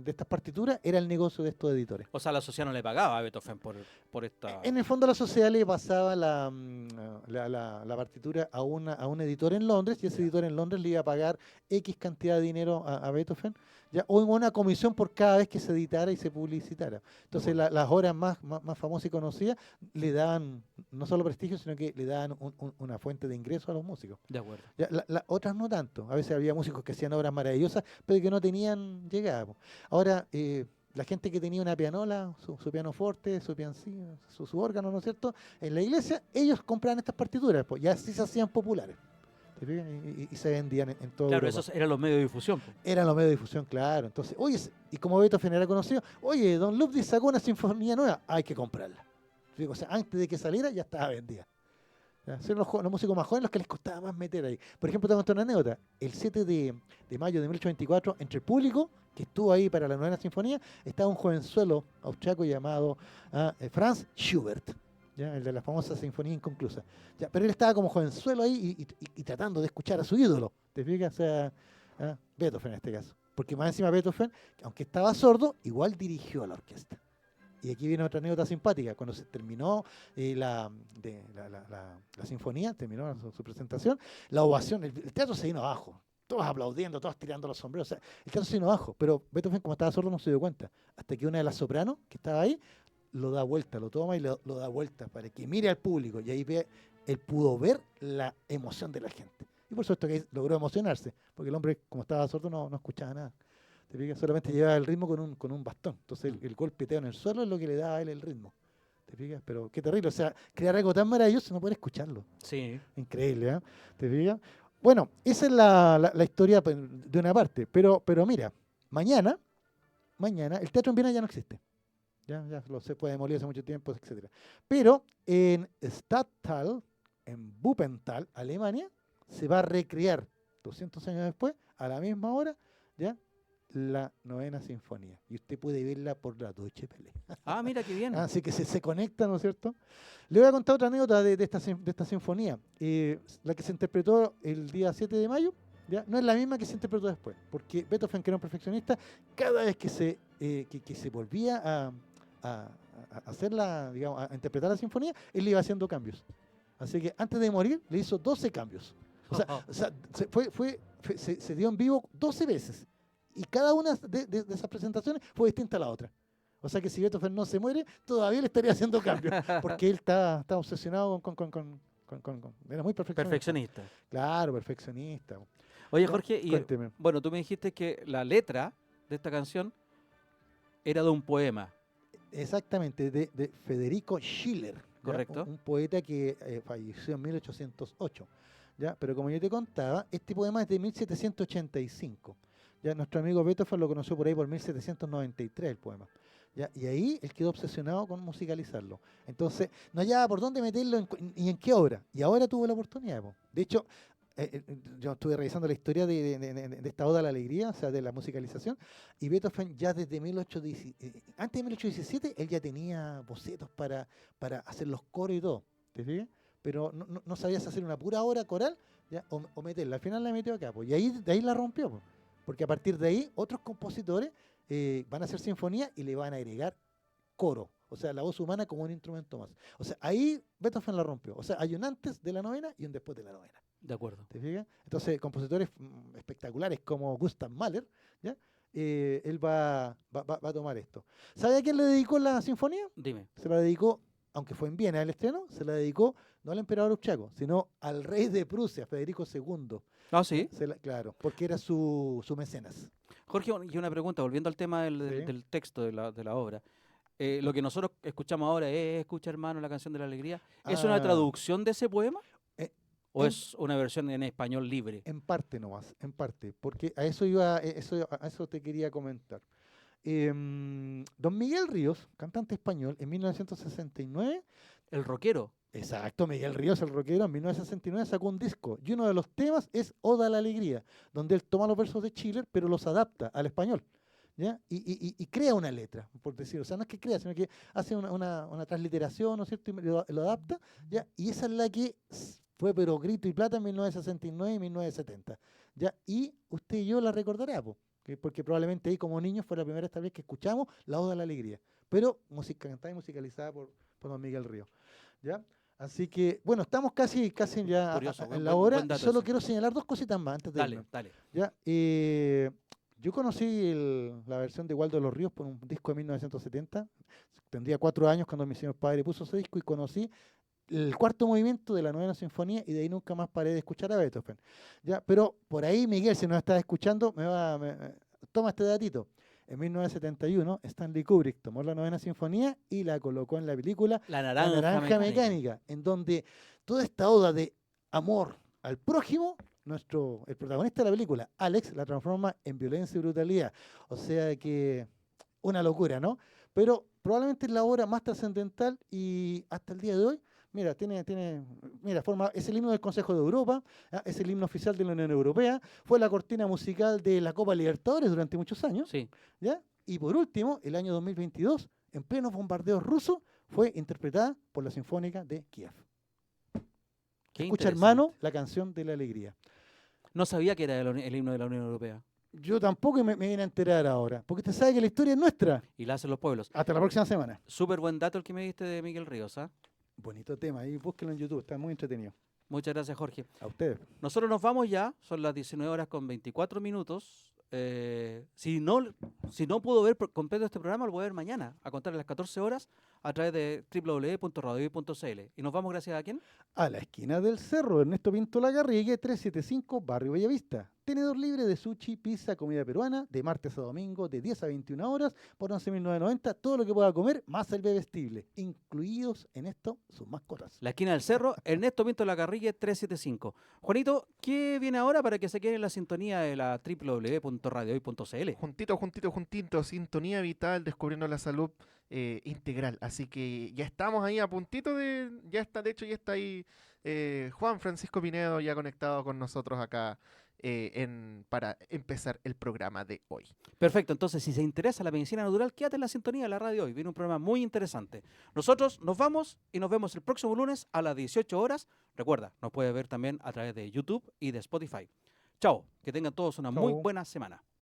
Speaker 2: estas partituras era el negocio de estos editores.
Speaker 1: o sea, la sociedad no le pagaba a Beethoven por esta...
Speaker 2: En el fondo, la sociedad le pasaba la partitura a un editor en Londres y ese editor en Londres le iba a pagar X cantidad de dinero a Beethoven, ¿ya? O en una comisión por cada vez que se editara y se publicitara. Entonces, las obras más famosas y conocidas le daban no solo prestigio, sino que le daban una fuente de ingreso a los músicos.
Speaker 1: De acuerdo.
Speaker 2: Ya, otras no tanto. A veces había músicos que hacían obras maravillosas, pero que no tenían llegada, po. Ahora, la gente que tenía una pianola, su pianoforte, su piancillo, su órgano, ¿no es cierto? En la iglesia, ellos compraban estas partituras, pues, y así se hacían populares. ¿Te fijas? Y se vendían en todo
Speaker 1: Claro,
Speaker 2: Europa.
Speaker 1: esos eran los medios de difusión, po.
Speaker 2: Eran los medios de difusión, claro. Entonces, oye, y como Beethoven era conocido, oye, Don Ludwig sacó una sinfonía nueva, hay que comprarla. O sea, antes de que saliera ya estaba vendida. ¿Ya? Son los músicos más jóvenes los que les costaba más meter ahí. Por ejemplo, te voy a contar una anécdota. El 7 de mayo de 1824, entre el público que estuvo ahí para la novena sinfonía, estaba un jovenzuelo austriaco llamado Franz Schubert, ¿ya? El de la famosa sinfonía inconclusa. ¿Ya? Pero él estaba como jovenzuelo ahí y tratando de escuchar a su ídolo. ¿Te fijas? O sea, Beethoven en este caso. Porque más encima Beethoven, aunque estaba sordo, igual dirigió a la orquesta. Y aquí viene otra anécdota simpática. Cuando se terminó la sinfonía, terminó su presentación, la ovación, el teatro se vino abajo. Todos aplaudiendo, todos tirando los sombreros. O sea, el teatro se vino abajo. Pero Beethoven, como estaba sordo, no se dio cuenta. Hasta que una de las sopranos que estaba ahí lo da vuelta, lo toma y lo da vuelta para que mire al público. Y ahí él pudo ver la emoción de la gente. Y por supuesto que ahí logró emocionarse. Porque el hombre, como estaba sordo, no escuchaba nada. ¿Te fijas? Solamente llevaba el ritmo con un bastón. Entonces el golpeteo en el suelo es lo que le daba a él el ritmo. ¿Te fijas? Pero qué terrible. O sea, crear algo tan maravilloso no poder escucharlo.
Speaker 1: Sí.
Speaker 2: Increíble, ¿eh? ¿Te fijas? Bueno, esa es la historia de una parte. Pero mira, mañana el teatro en Viena ya no existe. Ya se puede demolir hace mucho tiempo, etc. Pero en Stadttal, en Wuppertal, Alemania, se va a recrear 200 años después, a la misma hora, ¿ya? La novena sinfonía. Y usted puede verla por la Deutsche Welle.
Speaker 1: Ah, mira qué bien.
Speaker 2: Así que se conecta, ¿no es cierto? Le voy a contar otra anécdota de esta sinfonía. La que se interpretó el día 7 de mayo, ¿ya? No es la misma que se interpretó después. Porque Beethoven, que era un perfeccionista, cada vez que se volvía a hacerla, digamos, a interpretar la sinfonía, él le iba haciendo cambios. Así que antes de morir, le hizo 12 cambios. O sea, se dio en vivo 12 veces. Y cada una de esas presentaciones fue distinta a la otra. O sea que si Beethoven no se muere, todavía le estaría haciendo cambios. Porque él está obsesionado era muy perfeccionista.
Speaker 1: Perfeccionista.
Speaker 2: Claro, perfeccionista.
Speaker 1: Oye,
Speaker 2: Ya,
Speaker 1: Jorge, y
Speaker 2: cuénteme.
Speaker 1: bueno, tú me dijiste que la letra de esta canción era de un poema.
Speaker 2: Exactamente, de Federico Schiller. ¿ya?
Speaker 1: Correcto.
Speaker 2: Un poeta que falleció en 1808. ¿Ya? Pero como yo te contaba, este poema es de 1785. Ya nuestro amigo Beethoven lo conoció por ahí por 1793 el poema. ¿Ya? Y ahí él quedó obsesionado con musicalizarlo. Entonces, no hallaba por dónde meterlo y en qué obra. Y ahora tuvo la oportunidad. Po. De hecho, yo estuve revisando la historia de esta Oda a la Alegría, o sea, de la musicalización, y Beethoven ya desde antes de 1817, él ya tenía bocetos para hacer los coros y todo. ¿Te fijas? pero no sabías hacer una pura obra coral, ¿ya? O meterla. Al final la metió acá, pues, y ahí, de ahí la rompió, pues, porque a partir de ahí otros compositores van a hacer sinfonía y le van a agregar coro, o sea, la voz humana como un instrumento más. O sea, ahí Beethoven la rompió. O sea, hay un antes de la novena y un después de la novena.
Speaker 1: De acuerdo.
Speaker 2: ¿Te fijas? Entonces, compositores espectaculares como Gustav Mahler, ¿ya? Él va a tomar esto. ¿Sabe a quién le dedicó la sinfonía?
Speaker 1: Dime.
Speaker 2: Se la dedicó, aunque fue en Viena el estreno, se la dedicó no al emperador austriaco, sino al rey de Prusia, Federico II.
Speaker 1: Ah, sí.
Speaker 2: Claro, porque era su mecenas.
Speaker 1: Jorge, y una pregunta, volviendo al tema
Speaker 2: Sí.
Speaker 1: del texto de la obra. Lo que nosotros escuchamos ahora es Escucha, hermano, la canción de la alegría. ¿Es una
Speaker 2: Ah.
Speaker 1: traducción de ese poema?
Speaker 2: Eh,
Speaker 1: ¿O
Speaker 2: en-
Speaker 1: es una versión en español libre?
Speaker 2: En parte nomás, en parte, porque a eso te quería comentar. Don Miguel Ríos, cantante español, en 1969,
Speaker 1: El rockero.
Speaker 2: exacto, Miguel Ríos, el rockero, en 1969 sacó un disco y uno de los temas es Oda a la Alegría, donde él toma los versos de Schiller, pero los adapta al español. ¿Ya? Y crea una letra, por decir, o sea, no es que crea, sino que hace una transliteración, ¿no es cierto? Y lo adapta, ¿ya? Y esa es la que fue pero grito y plata en 1969 y 1970, ¿ya? Y usted y yo la recordará, po, porque probablemente ahí como niños fue la primera esta vez que escuchamos la Oda a la Alegría, pero cantada y musicalizada por don Miguel Río, ¿ya? Así que, bueno, estamos casi ya
Speaker 1: Curioso,
Speaker 2: en la
Speaker 1: buen
Speaker 2: hora.
Speaker 1: dato
Speaker 2: Solo
Speaker 1: ese.
Speaker 2: quiero señalar dos cositas más antes de
Speaker 1: Dale,
Speaker 2: irnos.
Speaker 1: dale.
Speaker 2: ¿Ya? Yo conocí la versión de Waldo de los Ríos por un disco de 1970. Tendría 4 años cuando mi señor padre puso ese disco y conocí el cuarto movimiento de la novena sinfonía y de ahí nunca más paré de escuchar a Beethoven. ¿Ya? Pero por ahí, Miguel, si nos estás escuchando, toma este datito. En 1971, Stanley Kubrick tomó la novena sinfonía y la colocó en la película
Speaker 1: La
Speaker 2: La
Speaker 1: naranja,
Speaker 2: Naranja
Speaker 1: mecánica.
Speaker 2: Mecánica, en donde toda esta oda de amor al prójimo, el protagonista de la película, Alex, la transforma en violencia y brutalidad. O sea que una locura, ¿no? Pero probablemente es la obra más trascendental y hasta el día de hoy, mira, es el himno del Consejo de Europa, es el himno oficial de la Unión Europea, fue la cortina musical de la Copa Libertadores durante muchos años,
Speaker 1: Sí.
Speaker 2: ¿ya? Y por último, el año 2022, en plenos bombardeos rusos, fue interpretada por la Sinfónica de Kiev.
Speaker 1: Qué
Speaker 2: Escucha,
Speaker 1: interesante.
Speaker 2: hermano, la canción de la alegría.
Speaker 1: No sabía que era el himno de la Unión Europea.
Speaker 2: Yo tampoco me vine a enterar ahora, porque usted sabe que la historia es nuestra.
Speaker 1: Y la hacen los pueblos.
Speaker 2: Hasta la próxima semana.
Speaker 1: Súper buen dato el que me diste de Miguel Ríos, ¿ah?
Speaker 2: Bonito tema, ahí búsquelo en YouTube, está muy entretenido.
Speaker 1: Muchas gracias, Jorge.
Speaker 2: A ustedes.
Speaker 1: Nosotros nos vamos ya, son las 19 horas con 24 minutos. Si no pudo ver por completo este programa, lo voy a ver mañana, a contar a las 14 horas, a través de www.radiohoy.cl. ¿Y nos vamos gracias a quién?
Speaker 2: A la esquina del cerro, Ernesto Pinto Lagarrigue, 375, Barrio Bellavista. Tenedor libre de sushi, pizza, comida peruana, de martes a domingo, de 10 a 21 horas, por 11.990, todo lo que pueda comer, más el bebestible. Incluidos en esto sus mascotas.
Speaker 1: La esquina del cerro, Ernesto Pinto Lagarrigue 375. Juanito, ¿qué viene ahora para que se quede en la sintonía de la www.radiohoy.cl?
Speaker 6: Juntito, sintonía vital, descubriendo la salud integral. Así que ya estamos ahí a puntito ya está ahí Juan Francisco Pinedo ya conectado con nosotros acá para empezar el programa de hoy.
Speaker 1: Perfecto, entonces si se interesa la medicina natural, quédate en la sintonía de la radio hoy. Viene un programa muy interesante. Nosotros nos vamos y nos vemos el próximo lunes a las 18 horas. Recuerda, nos puede ver también a través de YouTube y de Spotify. Chao, que tengan todos una muy
Speaker 2: Chao.
Speaker 1: buena semana.